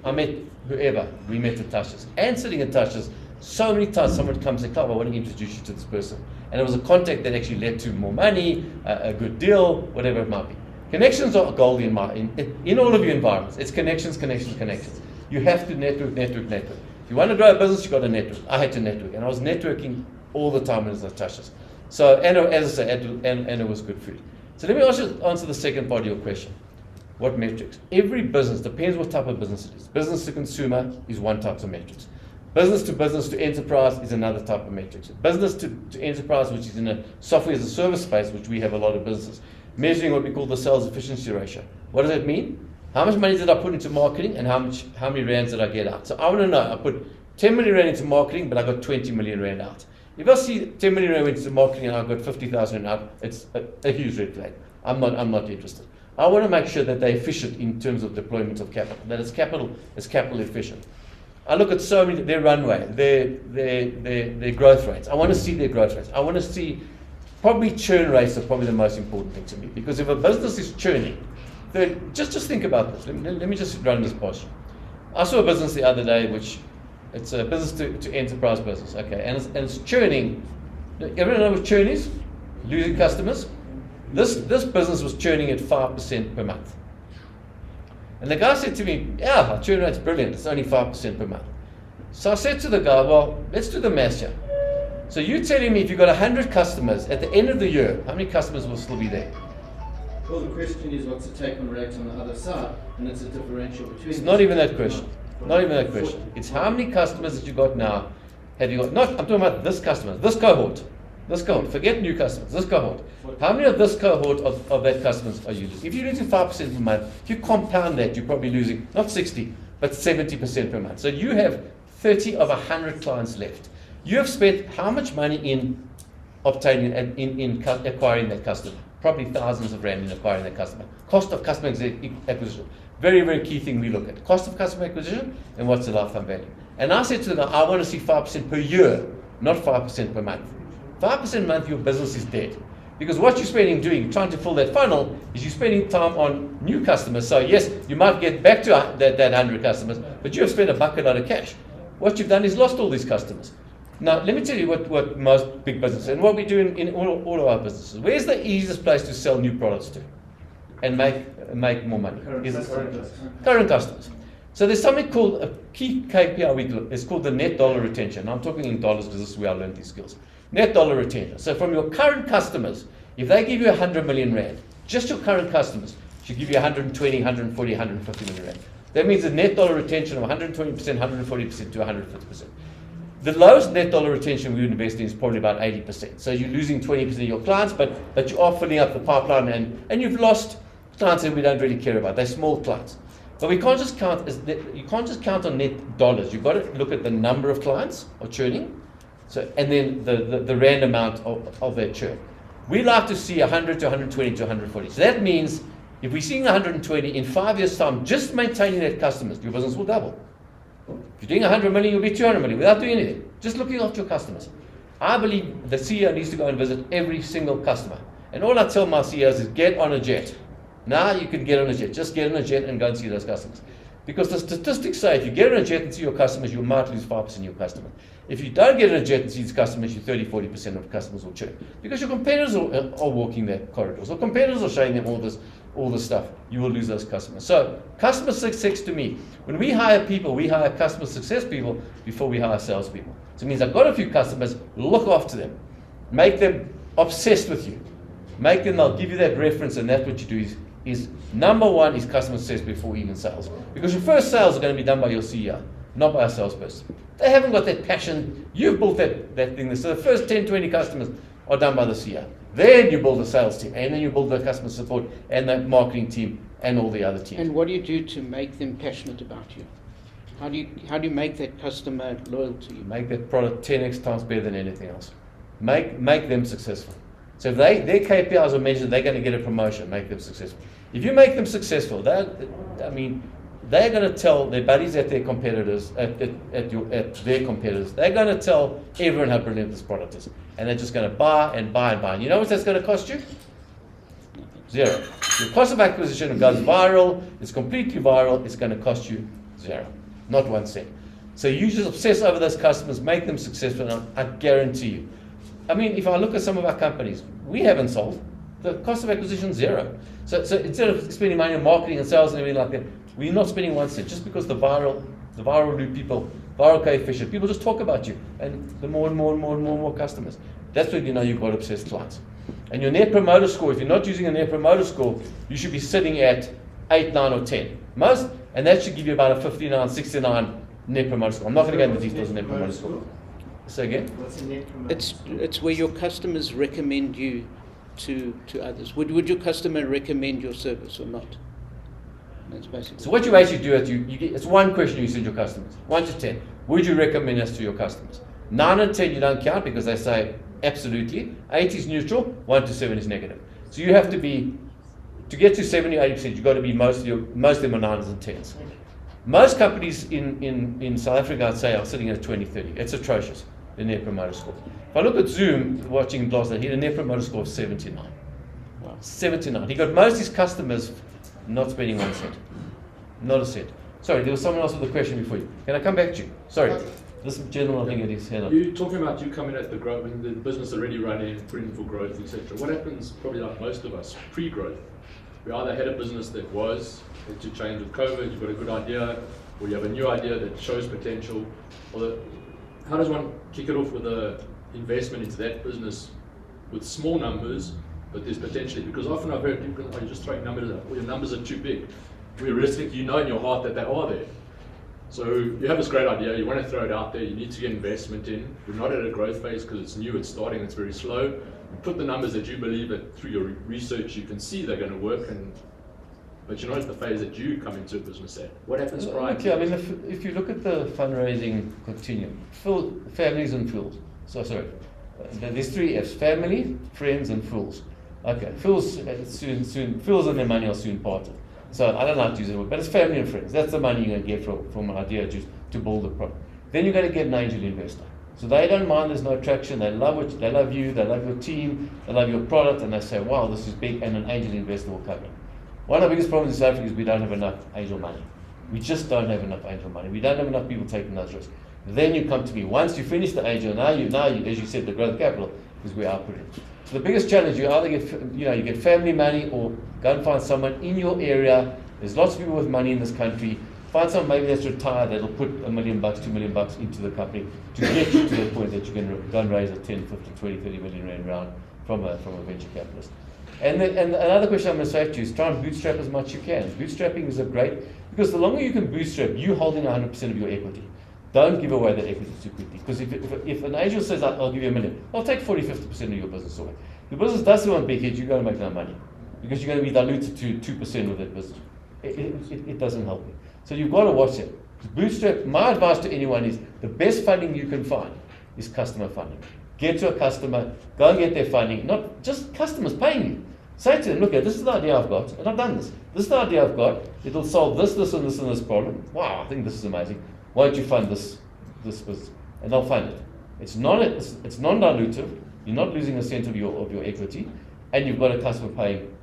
[SPEAKER 2] whoever we met at Tasha's. And sitting at Tasha's, so many times someone would come and say, Clive, I want to introduce you to this person. And it was a contact that actually led to more money, a good deal, whatever it might be. Connections are gold in all of your environments. It's connections, connections, connections. You have to network. If you want to grow a business, you've got to network. I had to network, and I was networking all the time when I was at Tasha's. So, and as I say, and it was good food. So let me answer the second part of your question. What metrics? Every business, depends what type of business it is. Business to consumer is one type of metrics. Business to enterprise is another type of metrics. Business to enterprise, which is in a software as a service space, which we have a lot of businesses, measuring what we call the sales efficiency ratio. What does that mean? How much money did I put into marketing and how many rands did I get out? So I want to know, I put 10 million rand into marketing, but I got 20 million rand out. If I see 10 million rand into marketing and I got 50,000 rand out, it's a huge red flag. I'm not interested. I want to make sure that they're efficient in terms of deployment of capital, that it's capital efficient. I look at so many, their runway, their growth rates. I want to see their growth rates. I want to see, probably churn rates are probably the most important thing to me, because if a business is churning, just think about this. Let me just run this past you. I saw a business the other day, which it's a business to enterprise business, okay, and it's churning. Everyone know what churn is? Losing customers. This business was churning at 5% per month. And the guy said to me, yeah, our churn rate's brilliant, it's only 5% per month. So I said to the guy, well, let's do the maths here. So you're telling me if you've got 100 customers, at the end of the year, how many customers will still be there?
[SPEAKER 1] Well, the question is what's the take-on rate on the other side, and it's a differential between...
[SPEAKER 2] It's not even that question. Not even that question. It's how many customers that you got now have you got? I'm talking about this customer, this cohort. Forget new customers, this cohort. How many of this cohort of that customers are you losing? If you're losing 5% per month, if you compound that, you're probably losing not 60, but 70% per month. So you have 30 of 100 clients left. You have spent how much money in obtaining and in acquiring that customer? Probably thousands of rand in acquiring that customer. Cost of customer acquisition. Very, very key thing we look at. Cost of customer acquisition and what's the lifetime value. And I said to them, I want to see 5% per year, not 5% per month. 5% a month, your business is dead. Because what you're spending doing, trying to fill that funnel, is you're spending time on new customers. So yes, you might get back to that 100 customers, but you have spent a bucket load of cash. What you've done is lost all these customers. Now, let me tell you what most big businesses, and what we do in all of our businesses. Where's the easiest place to sell new products to and make more money? Current customers. So there's something called a key KPI we do. It's called the net dollar retention. I'm talking in dollars because this is where I learned these skills. Net dollar retention. So from your current customers, if they give you 100 million rand, just your current customers should give you 120, 140, 150 million rand. That means a net dollar retention of 120%, 140% to 150%. The lowest net dollar retention we would invest in is probably about 80%. So you're losing 20% of your clients, but you are filling up the pipeline, and you've lost clients that we don't really care about. They're small clients. But we can't just count you can't just count on net dollars. You've got to look at the number of clients or churning. So, and then the rand amount of that churn. We like to see 100 to 120 to 140. So that means if we're seeing 120 in 5 years' time, just maintaining that customers, your business will double. If you're doing 100 million, you'll be 200 million without doing anything. Just looking after your customers. I believe the CEO needs to go and visit every single customer. And all I tell my CEOs is get on a jet. Now you can get on a jet. Just get on a jet and go and see those customers. Because the statistics say if you get on a jet and see your customers, you might lose 5% of your customers. If you don't get on a jet and see these customers, you 30-40% of customers will churn. Because your competitors are walking their corridors. Or competitors are showing them all this stuff. You will lose those customers. So customer success to me, when we hire people, we hire customer success people before we hire salespeople. So it means I've got a few customers, look after them. Make them obsessed with you. Make them, they'll give you that reference, and that's what you do is number one is customer success before even sales. Because your first sales are going to be done by your CEO. not by a salesperson. They haven't got that passion. You've built that thing. So the first 10, 20 customers are done by the CEO. Then you build a sales team, and then you build the customer support and the marketing team and all the other teams.
[SPEAKER 1] And what do you do to make them passionate about you? How do you make that customer loyal to you?
[SPEAKER 2] Make that product 10x times better than anything else. Make them successful. So if their KPIs are measured, they're going to get a promotion. Make them successful. If you make them successful, they're going to tell their buddies at their competitors, at their competitors. They're going to tell everyone how brilliant this product is, and they're just going to buy and buy and buy. And you know what that's going to cost you? Zero. Your cost of acquisition goes viral. It's completely viral. It's going to cost you zero, not 1 cent. So you just obsess over those customers, make them successful, and I guarantee you. I mean, if I look at some of our companies, we haven't sold. The cost of acquisition, zero. So instead of spending money on marketing and sales and everything like that, we're not spending 1 cent just because the viral loop people, viral coefficient, people just talk about you, and the more and more customers. That's when you know you've got obsessed clients. And your net promoter score, if you're not using a net promoter score, you should be sitting at 8, 9, or 10. Most, and that should give you about a 59, 69 net promoter score. I'm not going to go into details of net promoter score. So again?
[SPEAKER 6] What's a net promoter score?
[SPEAKER 1] It's where your customers recommend you to others. Would your customer recommend your service or not? That's basically.
[SPEAKER 2] So what you actually do is you get, it's one question you send your customers. 1 to 10. Would you recommend us to your customers? 9 and 10 you don't count because they say absolutely. 8 is neutral. 1 to 7 is negative. So you have to be, to get to 70 or 80%, you've got to be most of them are 9s and 10s. Most companies in South Africa, I'd say, are sitting at 20, 30. It's atrocious, the net promoter score. If I look at Zoom, watching last night, he had a net promoter score of 79. Wow. 79. He got most of his customers not spending 1 cent. Not a cent. Sorry, there was someone else with a question before you. Can I come back to you? Sorry. This gentleman, I think it is.
[SPEAKER 8] You're talking about you coming at the growth, when the business already running, putting for growth, etc. What happens, probably like most of us, pre-growth? We either had a business that had to change with COVID, you've got a good idea, or you have a new idea that shows potential. How does one kick it off with an investment into that business with small numbers, but there's potentially, because often I've heard people, you're just throwing numbers out, or your numbers are too big. Realistically, you know in your heart that they are there. So you have this great idea, you want to throw it out there, you need to get investment in. You're not at a growth phase because it's new, it's starting, it's very slow. You put the numbers that you believe that through your research you can see they're going to work, but you're not at the phase that you come into a business at. What happens prior to
[SPEAKER 2] I mean, if you look at the fundraising continuum, families and fools. There's 3 F's: family, friends, and fools. Okay, fools fools and their money are soon parted. So I don't like to use the word, but it's family and friends. That's the money you're going to get from an idea to build a product. Then you're going to get an angel investor. So they don't mind there's no traction. They love you, they love your team, they love your product, and they say, wow, this is big, and an angel investor will come in. One of the biggest problems in South Africa is we don't have enough angel money. We just don't have enough angel money. We don't have enough people taking those risks. Then you come to me. Once you finish the angel, now you, as you said, the growth capital is where I put it. So the biggest challenge, you either get family money or go and find someone in your area. There's lots of people with money in this country. Find someone maybe that's retired that'll put $1 million, $2 million into the company to get you to the point that you can go and raise a 10, 15, 20, 30 million rand round from a venture capitalist. And another question I'm going to say to you is try and bootstrap as much as you can. Bootstrapping is because the longer you can bootstrap, you're holding 100% of your equity. Don't give away that equity too quickly. Because if an angel says, I'll give you $1 million, I'll take 40, 50% of your business away. The business does want big hits, you're going to make no money. Because you're going to be diluted to 2% of that business. It doesn't help you. So you've got to watch it. Bootstrap, my advice to anyone is the best funding you can find is customer funding. Get to a customer, go and get their funding, not just customers paying you. Say to them, look, this is the idea I've got, and I've done this. This is the idea I've got. It'll solve this, and this problem. Wow, I think this is amazing. Why don't you fund this business? And they'll fund it. It's non-dilutive. You're not losing a cent of your equity, and you've got a customer paying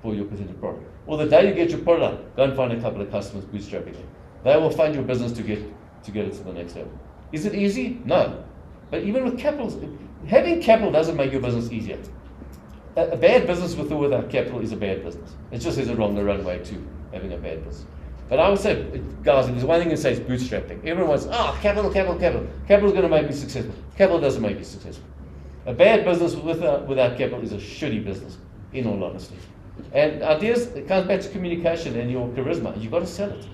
[SPEAKER 2] for your presented product. Or the day you get your product out, go and find a couple of customers bootstrapping it. They will fund your business to get it to the next level. Is it easy? No. But even with capital, having capital doesn't make your business easier. A bad business with or without capital is a bad business. It just is a runway to having a bad business. But I would say, guys, if there's one thing to say is bootstrapping. Everyone wants, capital. Capital's going to make me successful. Capital doesn't make you successful. A bad business without capital is a shitty business, in all honesty. And ideas, it comes back to communication and your charisma. You've got to sell it.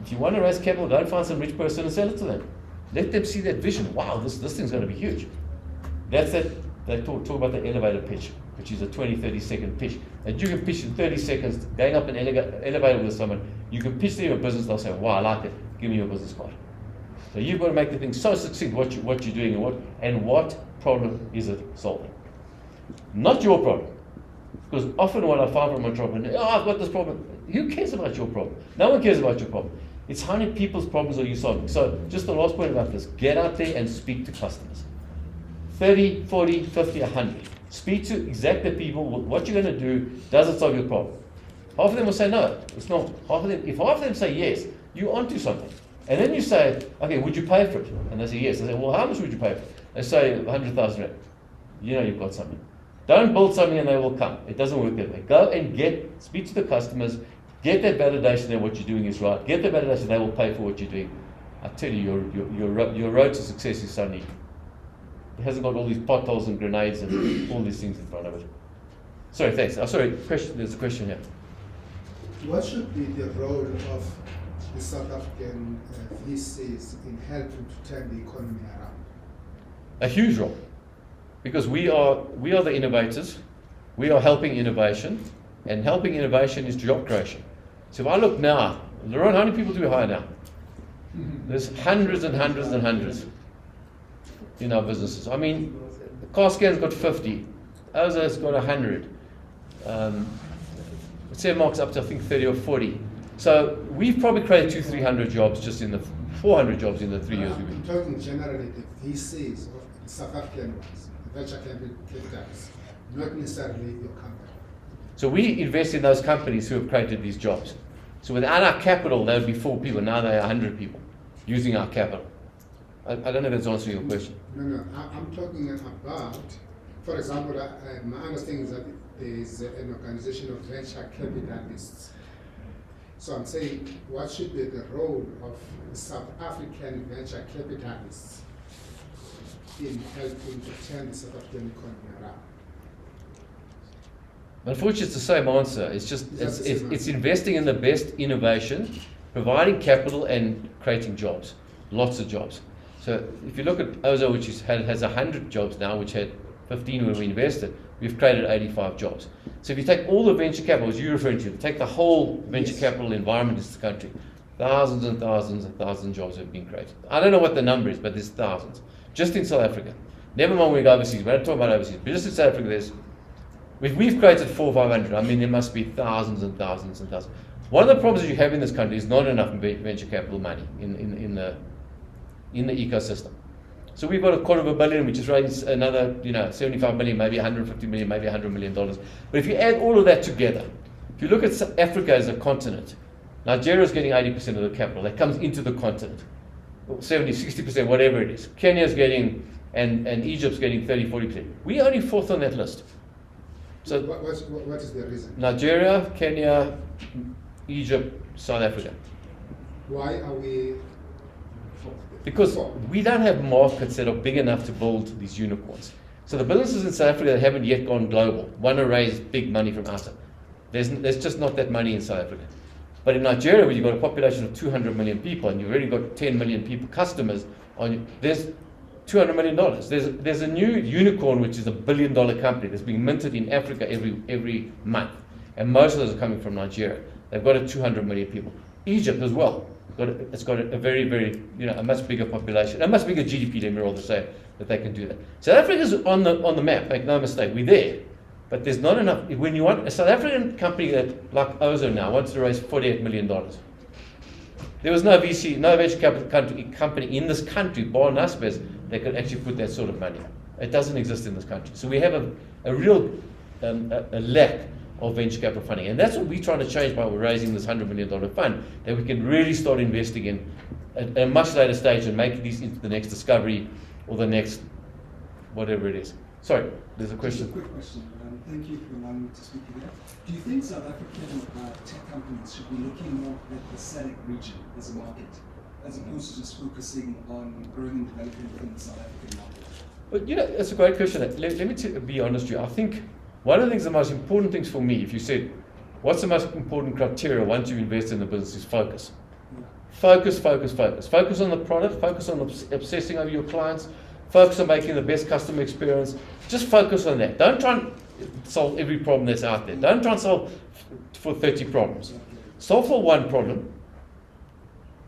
[SPEAKER 2] If you want to raise capital, go and find some rich person and sell it to them. Let them see that vision. Wow, this thing's going to be huge. That's it. They talk about the elevator pitch, which is a 20, 30-second pitch. And you can pitch in 30 seconds, going up an elevator with someone. You can pitch them your business, they'll say, wow, I like it, give me your business card. So you've got to make the thing so succinct, what you're doing and what problem is it solving. Not your problem. Because often what I find from entrepreneurs, I've got this problem. Who cares about your problem? No one cares about your problem. It's how many people's problems are you solving. So just the last point about this, get out there and speak to customers. 30, 40, 50, 100. Speak to exactly people, what you're going to do, does it solve your problem? Half of them will say no, it's not. If half of them say yes, you're onto something. And then you say, okay, would you pay for it? And they say yes. I say, well, how much would you pay for it? They say 100,000 rand. You know you've got something. Don't build something and they will come. It doesn't work that way. Go and speak to the customers, get that validation that what you're doing is right. Get the validation they will pay for what you're doing. I tell you, your road to success is so neat. It hasn't got all these potholes and grenades and all these things in front of it. Sorry, thanks. Sorry, there's a question here.
[SPEAKER 9] What should be the role of the South African VCs in helping to turn the economy around?
[SPEAKER 2] A huge role. Because we are the innovators, we are helping innovation, and helping innovation is job creation. So if I look now, Laurent, how many people do we hire now? There's hundreds and hundreds and hundreds in our businesses. I mean, Carscan's got 50, Ozo's got 100. Mark's up to I think 30 or 40. So we've probably created 200-300 jobs just in the 400 jobs in the 3 years we've been.
[SPEAKER 9] I'm talking generally the VCs of the South African ones, the venture capitalists, not necessarily your company. So
[SPEAKER 2] we invest in those companies who have created these jobs. So without our capital, there would be 4 people. Now there are 100 people using our capital. I don't know if that's answering your question.
[SPEAKER 9] No, I'm talking about, for example, my understanding is that there is an organization of venture capitalists. So I'm saying, what should be the role of South African venture capitalists in helping to turn the South African economy around?
[SPEAKER 2] Unfortunately, it's the same answer. It's just it's investing in the best innovation, providing capital, and creating jobs, lots of jobs. So if you look at Ozo, which has 100 jobs now, which had 15 when we invested, we've created 85 jobs. So if you take all the venture capital, as you're referring to, take the whole venture capital environment in this country, thousands and thousands and thousands of jobs have been created. I don't know what the number is, but there's thousands. Just in South Africa. Never mind when we go overseas. We don't talk about overseas. But just in South Africa, we've created 400 or 500. I mean, there must be thousands and thousands and thousands. One of the problems that you have in this country is not enough venture capital money in the ecosystem. So we've got $250 million, which is raising another, 75 million, maybe 150 million, maybe $100 million. But if you add all of that together, if you look at Africa as a continent, Nigeria is getting 80% of the capital that comes into the continent, 70, 60%, whatever it is. Kenya's getting, and Egypt's getting 30, 40%. We're only fourth on that list. So
[SPEAKER 9] what is the reason?
[SPEAKER 2] Nigeria, Kenya, Egypt, South Africa.
[SPEAKER 9] Why are we?
[SPEAKER 2] Because we don't have markets that are big enough to build these unicorns. So the businesses in South Africa that haven't yet gone global want to raise big money from outside. There's just not that money in South Africa. But in Nigeria, where you've got a population of 200 million people and you've already got 10 million people, customers, there's $200 million. There's a new unicorn, which is $1 billion company that's being minted in Africa every month. And most of those are coming from Nigeria. They've got 200 million people. Egypt as well. It's got a very, very, a much bigger population, a much bigger GDP, let me rather say, that they can do that. South Africa's on the map, make no mistake, we're there. But there's not enough. When you want a South African company that, like Ozo now, wants to raise $48 million. There was no VC, no venture capital company in this country, bar Naspers, that could actually put that sort of money. It doesn't exist in this country. So we have a real lack of venture capital funding. And that's what we're trying to change by raising this $100 million fund, that we can really start investing in at a much later stage and make these into the next discovery or the next whatever it is. Sorry, there's a question.
[SPEAKER 6] Just a quick question. Thank you for allowing me to speak here. Do you think South African tech companies should be looking more at the SADC region as a market, as opposed to just focusing on growing and developing within the South African market?
[SPEAKER 2] But that's a great question. Let me be honest with you. I think one of the things, the most important things for me, if you said, what's the most important criteria once you invest in the business, is focus. Focus, focus, focus. Focus on the product, focus on obsessing over your clients, focus on making the best customer experience. Just focus on that. Don't try and solve every problem that's out there. Don't try and solve for 30 problems. Solve for one problem.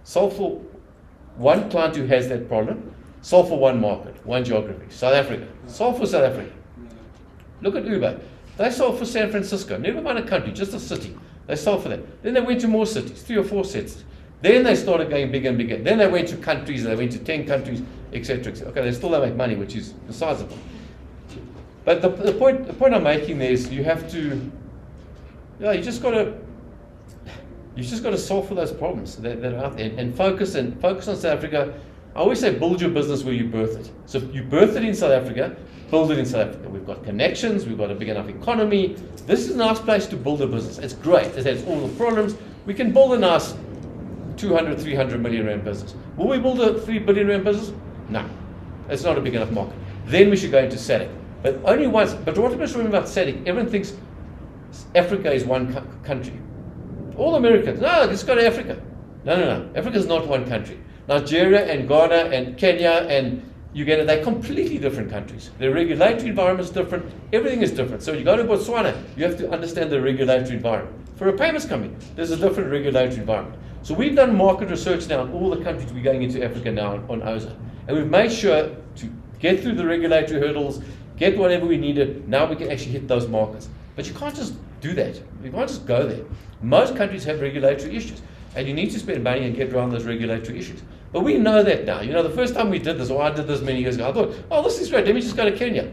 [SPEAKER 2] Solve for one client who has that problem. Solve for one market, one geography. South Africa. Solve for South Africa. Look at Uber. They solved for San Francisco. Never mind a country, just a city. They solved for that. Then they went to more cities, 3 or 4 cities. Then they started going bigger and bigger. Then they went to countries, they went to 10 countries, etc. Okay, they still don't make money, which is besides the point. But the point I'm making there is you have to, you just got to solve for those problems that are out there and focus on South Africa. I always say build your business where you birth it. So if you birth it in South Africa, build it in South Africa. We've got connections, we've got a big enough economy. This is a nice place to build a business. It's great. It has all the problems. We can build a nice 200, 300 million rand business. Will we build a 3 billion rand business? No. It's not a big enough market. Then we should go into SADC. But only once. But what we must remember about SADC, everyone thinks Africa is one country. All Americans, no, let's go to Africa. No. Africa is not one country. Nigeria and Ghana and Kenya and Uganda, they're completely different countries. Their regulatory environment is different. Everything is different. So you go to Botswana, you have to understand the regulatory environment. For a payments company, there's a different regulatory environment. So we've done market research now on all the countries we're going into Africa now on OZA. And we've made sure to get through the regulatory hurdles, get whatever we needed. Now we can actually hit those markets. But you can't just do that. You can't just go there. Most countries have regulatory issues. And you need to spend money and get around those regulatory issues. But we know that now. You know, the first time we did this, or I did this many years ago, I thought, oh, this is great, let me just go to Kenya.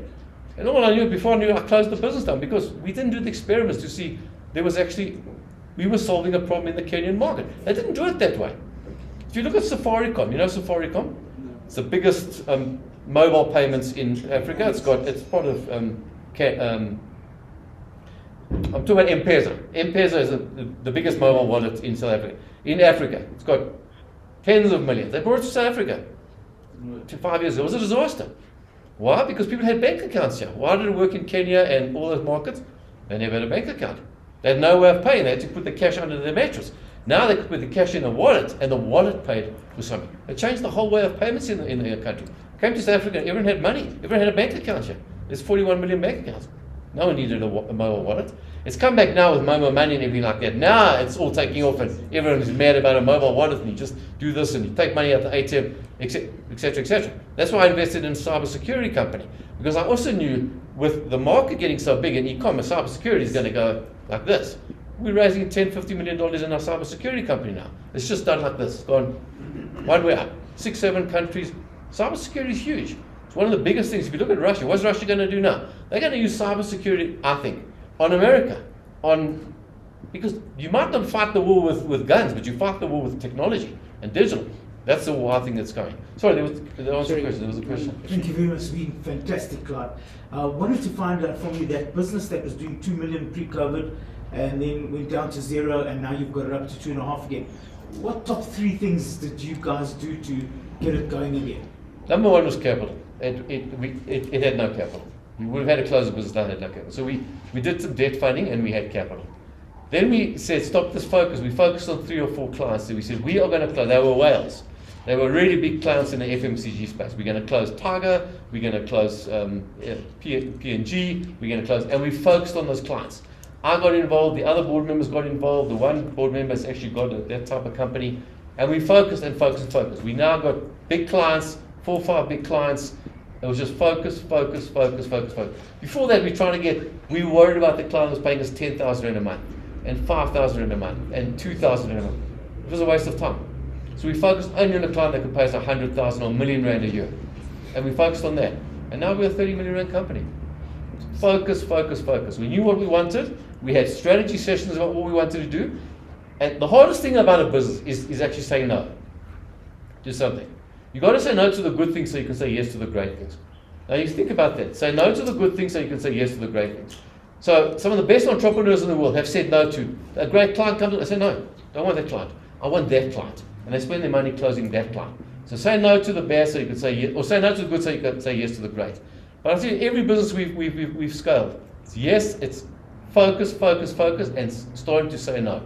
[SPEAKER 2] And all I knew, before I knew, I closed the business down because we didn't do the experiments to see there was actually, we were solving a problem in the Kenyan market. They didn't do it that way. If you look at Safaricom, you know Safaricom? It's the biggest mobile payments in Africa. It's part of, I'm talking about M-Pesa. M-Pesa is the biggest mobile wallet in South Africa. In Africa, it's got tens of millions. They brought it to South Africa 5 years ago. It was a disaster. Why? Because people had bank accounts here. Why did it work in Kenya and all those markets? They never had a bank account. They had no way of paying. They had to put the cash under their mattress. Now they could put the cash in a wallet, and the wallet paid for something. They changed the whole way of payments in the country. Came to South Africa, everyone had money. Everyone had a bank account here. There's 41 million bank accounts. No one needed a mobile wallet. It's come back now with Momo money and everything like that. Now it's all taking off and everyone is mad about a mobile wallet and you just do this and you take money out the ATM, etc., etc. That's why I invested in a cybersecurity company, because I also knew with the market getting so big in e-commerce, cybersecurity is going to go like this. We're raising $10, $50 million in our cybersecurity company now. It's just done like this. It's gone one way up. 6, 7 countries. Cybersecurity is huge. It's one of the biggest things. If you look at Russia, what's Russia going to do now? They're going to use cybersecurity, I think, on America. Because you might not fight the war with guns, but you fight the war with technology and digital. That's the war I think that's going. Sorry, there was a question.
[SPEAKER 10] Thank you very much. It's been fantastic, Clive. I wanted to find out from you that business that was doing 2 million pre-COVID and then went down to 0 and now you've got it up to 2.5 again. What top 3 things did you guys do to get it going again?
[SPEAKER 2] Number 1 was capital. It had no capital. We would have had to close the business down, had no capital. So we did some debt funding and we had capital. Then we said, stop this focus. We focused on 3 or 4 clients. So we said, we are going to close. They were whales. They were really big clients in the FMCG space. We're going to close Tiger. We're going to close P&G. We're going to close. And we focused on those clients. I got involved. The other board members got involved. The one board member has actually got that type of company. And we focused and focused and focused. We now got big clients, 4 or 5 big clients. It was just focus. Before that, we were worried about the client was paying us 10,000 Rand a month, and 5,000 Rand a month, and 2,000 Rand a month. It was a waste of time. So we focused only on a client that could pay us 100,000 or a million Rand a year. And we focused on that. And now we're a 30 million Rand company. Focus. We knew what we wanted. We had strategy sessions about what we wanted to do. And the hardest thing about a business is actually saying no to something. You've got to say no to the good things so you can say yes to the great things. Now you think about that. Say no to the good things so you can say yes to the great things. So some of the best entrepreneurs in the world have said no to a great client comes in, they say no, don't want that client. I want that client. And they spend their money closing that client. So say no to the bad so you can say yes, or say no to the good so you can say yes to the great. But I think every business we've scaled, it's yes, it's focus, and starting to say no.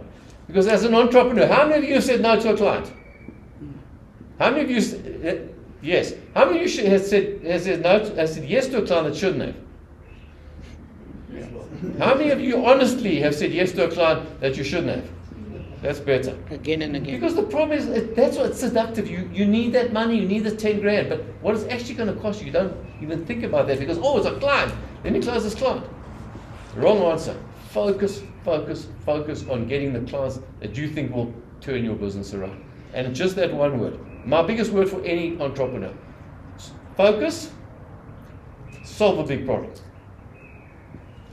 [SPEAKER 2] Because as an entrepreneur, how many of you have said no to a client? How many of you, yes, how many of you has said no, has said yes to a client that shouldn't have? How many of you honestly have said yes to a client that you shouldn't have? That's better.
[SPEAKER 1] Again and again.
[SPEAKER 2] Because the problem is, that's what's seductive. You need that money, you need the 10 grand, but what it's actually going to cost you, you don't even think about that because, oh, it's a client. Then you close this client. Wrong answer. Focus on getting the clients that you think will turn your business around. And just that one word. My biggest word for any entrepreneur. Focus, solve a big problem.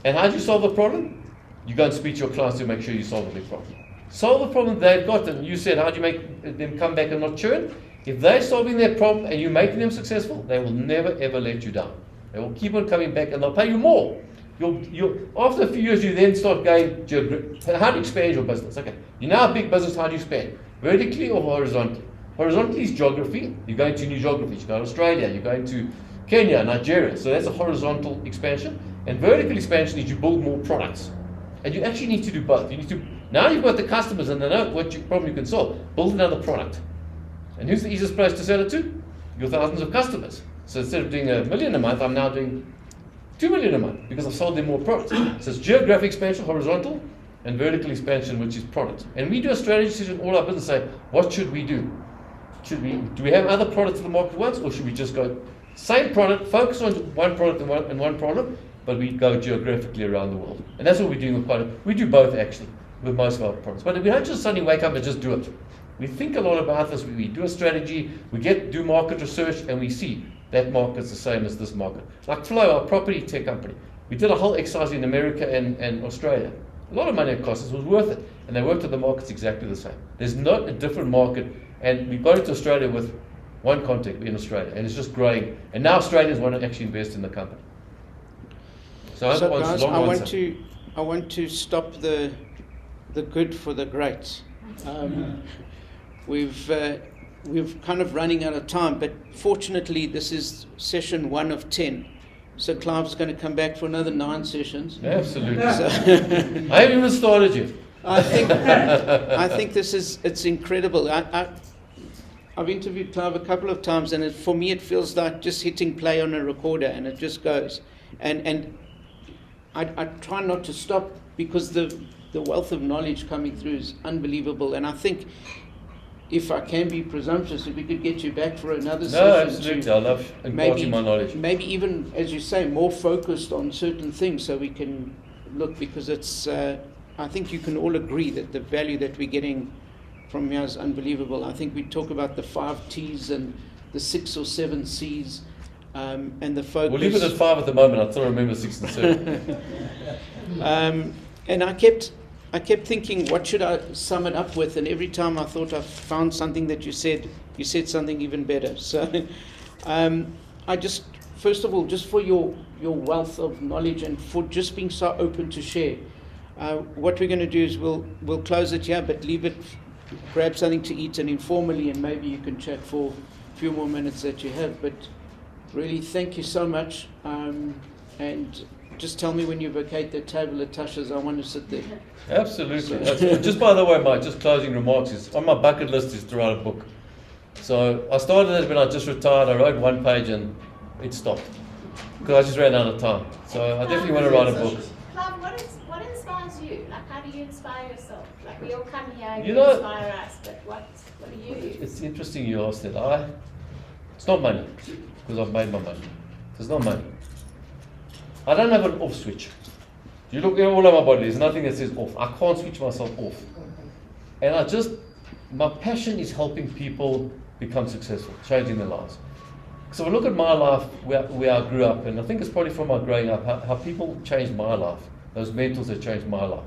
[SPEAKER 2] And how do you solve the problem? You go and speak to your clients to make sure you solve a big problem. Solve the problem they've got, and you said, how do you make them come back and not churn? If they're solving their problem and you're making them successful, they will never ever let you down. They will keep on coming back and they'll pay you more. After a few years, you then start going, how do you expand your business? Okay, you're now a big business, how do you expand? Vertically or horizontally? Horizontally is geography. You're going to new geographies. You go to Australia, you're going to Kenya, Nigeria. So that's a horizontal expansion. And vertical expansion is you build more products. And you actually need to do both. You need to, now you've got the customers and they know what problem you can solve. Build another product. And who's the easiest place to sell it to? Your thousands of customers. So instead of doing $1 million a month, I'm now doing $2 million a month because I've sold them more products. So it's geographic expansion, horizontal, and vertical expansion, which is product. And we do a strategy session in all our business, say, what should we do? Do we have other products in the market once, or should we just go same product, focus on one product and one problem, but we go geographically around the world? And that's what we're doing with we do both actually with most of our products. But we don't just suddenly wake up and just do it. We think a lot about this. We do a strategy. We do market research, and we see that market's the same as this market. Like Flow, our property tech company, we did a whole exercise in America and Australia. A lot of money it cost us. It was worth it, and they worked at the markets exactly the same. There's not a different market, and we got into Australia with one contact in Australia, and it's just growing. And now Australians want to actually invest in the company. So
[SPEAKER 1] guys, I want to stop the good for the great. We've kind of running out of time, but fortunately this is session 1 of 10. So Clive's going to come back for another 9 sessions.
[SPEAKER 2] Absolutely. So I haven't even started yet.
[SPEAKER 1] I think it's incredible. I've interviewed Clive a couple of times, and for me it feels like just hitting play on a recorder, and it just goes. And I try not to stop because the wealth of knowledge coming through is unbelievable. And I think, if I can be presumptuous, if we could get you back for another session.
[SPEAKER 2] No, absolutely. I love imparting my knowledge.
[SPEAKER 1] Maybe even, as you say, more focused on certain things so we can look, because it's, I think you can all agree that the value that we're getting from here is unbelievable. I think we talk about the 5 T's and the 6 or 7 C's and the focus.
[SPEAKER 2] We'll leave it at 5 at the moment. I still remember 6 and 7.
[SPEAKER 1] And I kept thinking, what should I sum it up with? And every time I thought I found something that you said something even better. So I just, first of all, just for your wealth of knowledge and for just being so open to share, what we're going to do is we'll close it here, but leave it, grab something to eat and informally, and maybe you can chat for a few more minutes that you have. But really, thank you so much. And just tell me when you vacate the table at Tasha's. I want to sit there.
[SPEAKER 2] Absolutely. Just by the way, my just closing remarks is on my bucket list is to write a book. So I started it when I just retired. I wrote 1 page and it stopped because I just ran out of time. So I definitely want to write a book.
[SPEAKER 11] Clive, what inspires you? Like, how do you inspire yourself? Like, we all come here and
[SPEAKER 2] you
[SPEAKER 11] inspire us, but what do you use?
[SPEAKER 2] It's interesting you asked that. It's not money, because I've made my money. It's not money. I don't have an off switch. You look at all of my body, there's nothing that says off. I can't switch myself off. And my passion is helping people become successful, changing their lives. So I look at my life, where I grew up, and I think it's probably from my growing up, how people changed my life. Those mentors that changed my life.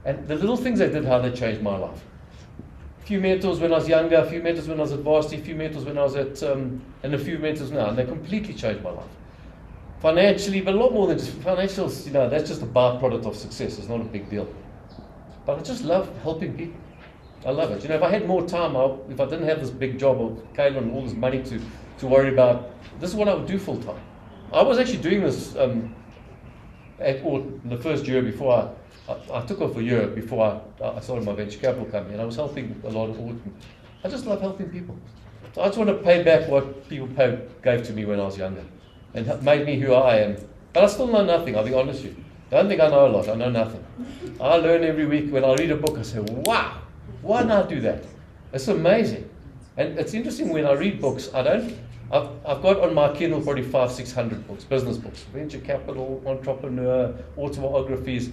[SPEAKER 2] And the little things they did, how they changed my life. A few mentors when I was younger, a few mentors when I was at varsity, a few mentors when I was at, and a few mentors now, and they completely changed my life. Financially, but a lot more than just financials, that's just a byproduct of success. It's not a big deal. But I just love helping people. I love it. If I had more time, if I didn't have this big job of Kayla and all this money to worry about, this is what I would do full time. I was actually doing this in the first year before I took off a year before I started my venture capital company, and I was helping a lot of I just love helping people. So I just want to pay back what people gave to me when I was younger and made me who I am. But I still know nothing, I'll be honest with you. I don't think I know a lot, I know nothing. I learn every week. When I read a book, I say, wow, why not do that? It's amazing. And it's interesting when I read books, I've got on my Kindle probably 500-600 books, business books, venture capital, entrepreneur, autobiographies.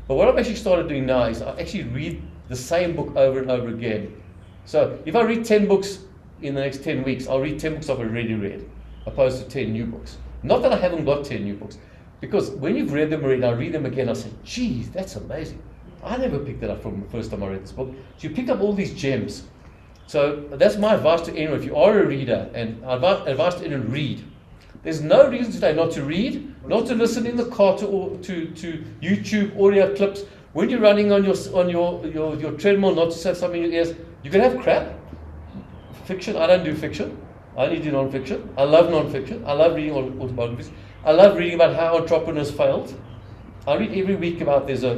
[SPEAKER 2] But what I've actually started doing now is I actually read the same book over and over again. So if I read 10 books in the next 10 weeks, I'll read 10 books I've already read, opposed to 10 new books. Not that I haven't got 10 new books, because when you've read them already, I read them again, I say, geez, that's amazing. I never picked it up from the first time I read this book. So you pick up all these gems. So that's my advice to anyone. If you are a reader, and advice to anyone, read. There's no reason today not to read, not to listen in the car to YouTube audio clips. When you're running on your treadmill, not to have something in your ears. You can have crap. Fiction, I don't do fiction. I only do non-fiction. I love non-fiction. I love reading autobiographies. I love reading about how entrepreneurs failed. I read every week about, there's a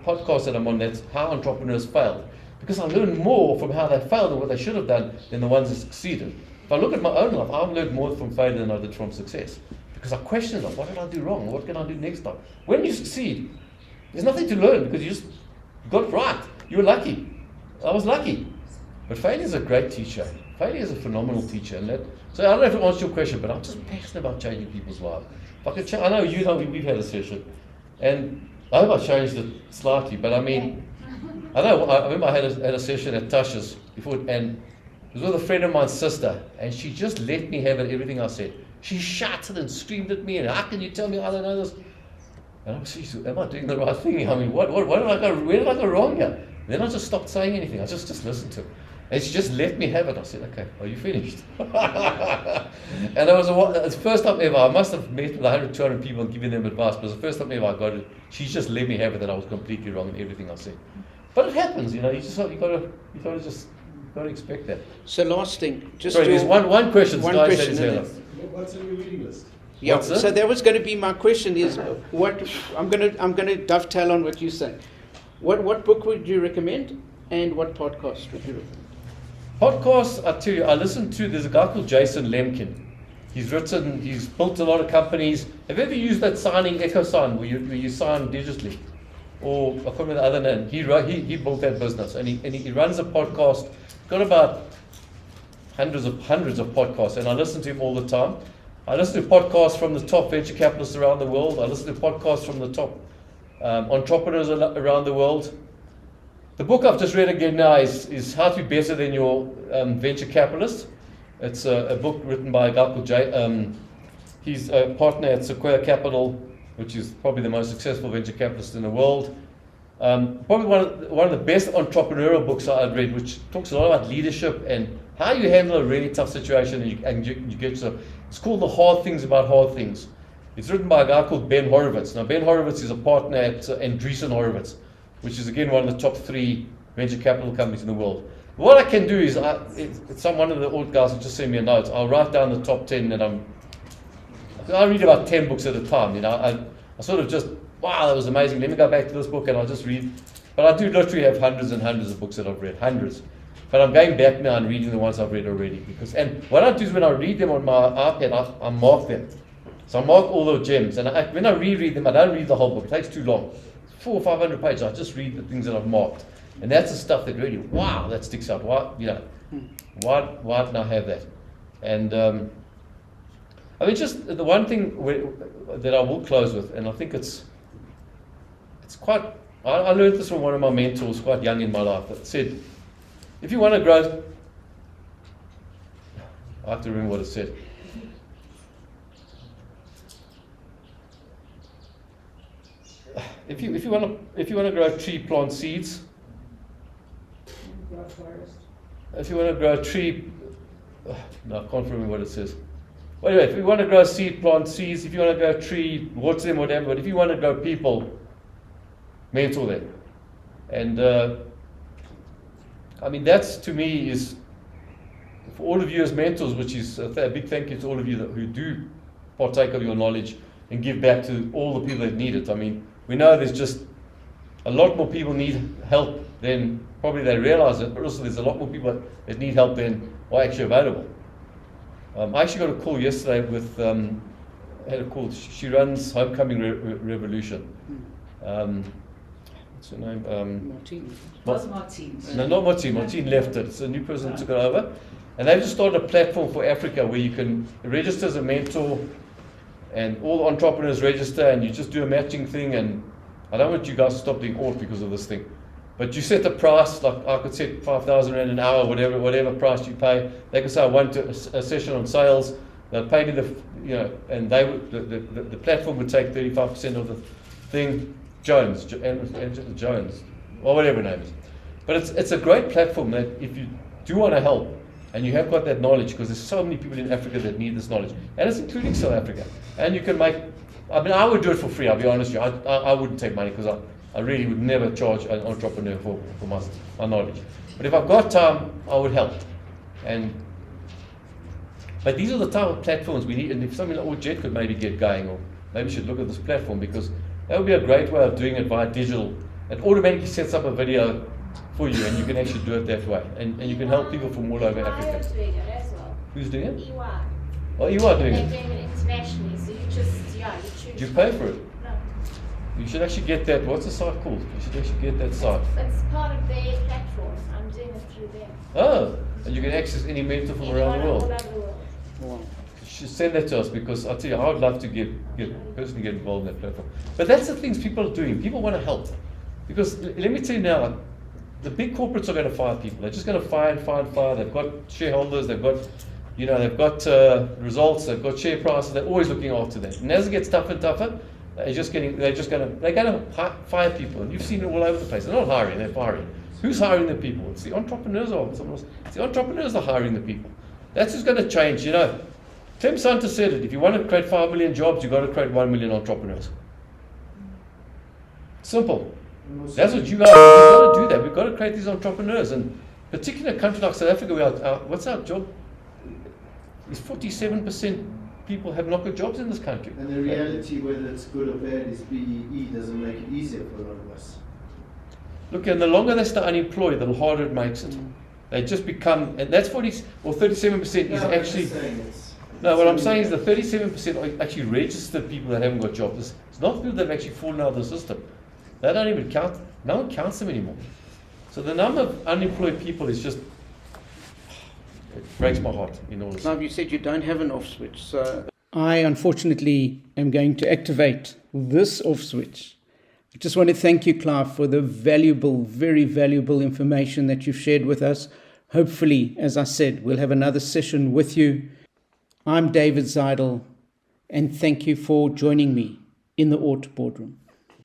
[SPEAKER 2] podcast that I'm on that's how entrepreneurs failed. Because I learn more from how they failed and what they should have done than the ones that succeeded. If I look at my own life, I've learned more from failure than I did from success. Because I question them. What did I do wrong? What can I do next time? When you succeed, there's nothing to learn because you just got it right. You were lucky. I was lucky. But failure is a great teacher. Failure is a phenomenal teacher. So I don't know if it answers your question, but I'm just passionate about changing people's lives. If I could I know you know we've had a session, and I hope I changed it slightly, but I mean, I remember I had a session at Tasha's before, and it was with a friend of mine's sister, and she just let me have it, everything I said. She shouted and screamed at me, and how can you tell me I don't know this? And I was thinking, am I doing the right thing? I mean, where did I go wrong here? Then I just stopped saying anything. I just listened to it. And she just let me have it. I said, okay, are you finished? And it was the first time ever. I must have met with 100, 200 people and given them advice, but it was the first time ever I got it. She just let me have it that I was completely wrong in everything I said. But it happens, you know. You gotta expect that.
[SPEAKER 1] So last thing, just
[SPEAKER 2] sorry, there's one question.
[SPEAKER 1] One question.
[SPEAKER 4] What's on your reading list?
[SPEAKER 1] Yeah. So that was going to be my question. Is what I'm going to dovetail on what you said. What book would you recommend, and what podcast would you recommend?
[SPEAKER 2] Podcasts, I tell you, I listen to, there's a guy called Jason Lemkin. He's built a lot of companies. Have you ever used that signing Echo sign where you sign digitally? Or, I can't remember the other name. He built that business, and he runs a podcast. Got about hundreds of podcasts, and I listen to him all the time. I listen to podcasts from the top venture capitalists around the world. I listen to podcasts from the top entrepreneurs around the world. The book I've just read again now is How to Be Better Than Your Venture Capitalist. It's a book written by a guy called Jay. He's a partner at Sequoia Capital, which is probably the most successful venture capitalist in the world. Probably one of the best entrepreneurial books I've read, which talks a lot about leadership and how you handle a really tough situation and you get yourself. It's called The Hard Things About Hard Things. It's written by a guy called Ben Horowitz. Now, Ben Horowitz is a partner at Andreessen Horowitz, which is again one of the top 3 venture capital companies in the world. What I can do is, one of the old guys will just send me a note. I'll write down the top 10 that I read about 10 books at a time. You know, I sort of just, wow, that was amazing. Let me go back to this book and I'll just read. But I do literally have hundreds and hundreds of books that I've read, hundreds. But I'm going back now and reading the ones I've read already. And what I do is when I read them on my iPad, I mark them. So I mark all the gems. And when I reread them, I don't read the whole book. It takes too long. 400 or 500 pages. I just read the things that I've marked. And that's the stuff that really, wow, that sticks out. Why didn't I have that? And I mean, just the one thing that I will close with, and I think it's quite, I learned this from one of my mentors quite young in my life, that said, if you want to grow, I have to remember what it said. If you want to grow a tree, plant seeds. If you want to grow a tree, no, I can't remember what it says. Well, anyway, if you want to grow a seed, plant seeds. If you want to grow a tree, water them, whatever. But if you want to grow people, mentor them. And I mean, that's to me is for all of you as mentors, which is a big thank you to all of you who do partake of your knowledge and give back to all the people that need it. I mean, we know there's just a lot more people need help then probably they realize it, but also there's a lot more people that need help than are actually available. I actually got a call yesterday with, had a call, she runs Homecoming Revolution. What's her name?
[SPEAKER 1] Martine.
[SPEAKER 5] Martine.
[SPEAKER 2] No, not Martine. Martine left it. It's a new person took it over. And they've just started a platform for Africa where you can register as a mentor and all the entrepreneurs register and you just do a matching thing. And I don't want you guys to stop doing aught because of this thing. But you set the price, like I could set 5,000 Rand an hour, whatever price you pay. They could say I want a session on sales. They'll pay me and they would, the platform would take 35% of the thing. Jones, or whatever her name is. But it's a great platform that if you do want to help and you have got that knowledge, because there's so many people in Africa that need this knowledge, and it's including South Africa. And you can make, I would do it for free, I'll be honest with you. I wouldn't take money because I really would never charge an entrepreneur for my knowledge. But if I've got time, I would help. But these are the type of platforms we need, and if something like Jet could maybe get going, or maybe we should look at this platform, because that would be a great way of doing it via digital. It automatically sets up a video for you, and you can actually do it that way. And you can help people from all over Africa.
[SPEAKER 11] EY doing it as well.
[SPEAKER 2] Who's doing it?
[SPEAKER 11] EY.
[SPEAKER 2] Oh, EY doing
[SPEAKER 11] They're
[SPEAKER 2] it.
[SPEAKER 11] doing it internationally, so you just, you choose.
[SPEAKER 2] Do you pay for it?
[SPEAKER 11] No.
[SPEAKER 2] You should actually get that. What's the site called? You should actually get that site.
[SPEAKER 11] It's part of their platform. I'm doing it through them.
[SPEAKER 2] Oh, and you can access any mentor from around the
[SPEAKER 11] All
[SPEAKER 2] world.
[SPEAKER 11] over the world.
[SPEAKER 1] Wow.
[SPEAKER 2] You should send that to us, because I'll tell you, I would love to personally get involved in that platform. But that's the things people are doing. People want to help. Because let me tell you now, the big corporates are going to fire people. They're just going to fire. They've got shareholders, they've got results, they've got share prices. They're always looking after that. And as it gets tougher and tougher, they're going to fire people. And you've seen it all over the place. They're not hiring, they're firing. Who's hiring the people? It's the entrepreneurs or someone else. It's the entrepreneurs that are hiring the people. That's what's going to change. Tim Santa said it, if you want to create 5 million jobs, you've got to create 1 million entrepreneurs. Simple. That's what you guys, we've got to do that. We've got to create these entrepreneurs. And particularly in a country like South Africa, what's our job? Is 47% people have not got jobs in this country.
[SPEAKER 12] And the reality, whether it's good or bad, is BEE doesn't make it easier for a lot of us.
[SPEAKER 2] Look, and the longer they stay unemployed, the harder it makes it. They just become, and that's 37% is actually. No, what I'm saying is the 37% are actually registered people that haven't got jobs. It's not people that have actually fallen out of the system. They don't even count. No one counts them anymore. So the number of unemployed people is just, it breaks my heart in all this.
[SPEAKER 1] Clive, you said you don't have an off switch, so I unfortunately am going to activate this off switch. I just want to thank you, Clive, for the valuable, very valuable information that you've shared with us. Hopefully, as I said, we'll have another session with you. I'm David Zidel, and thank you for joining me in the Boardroom.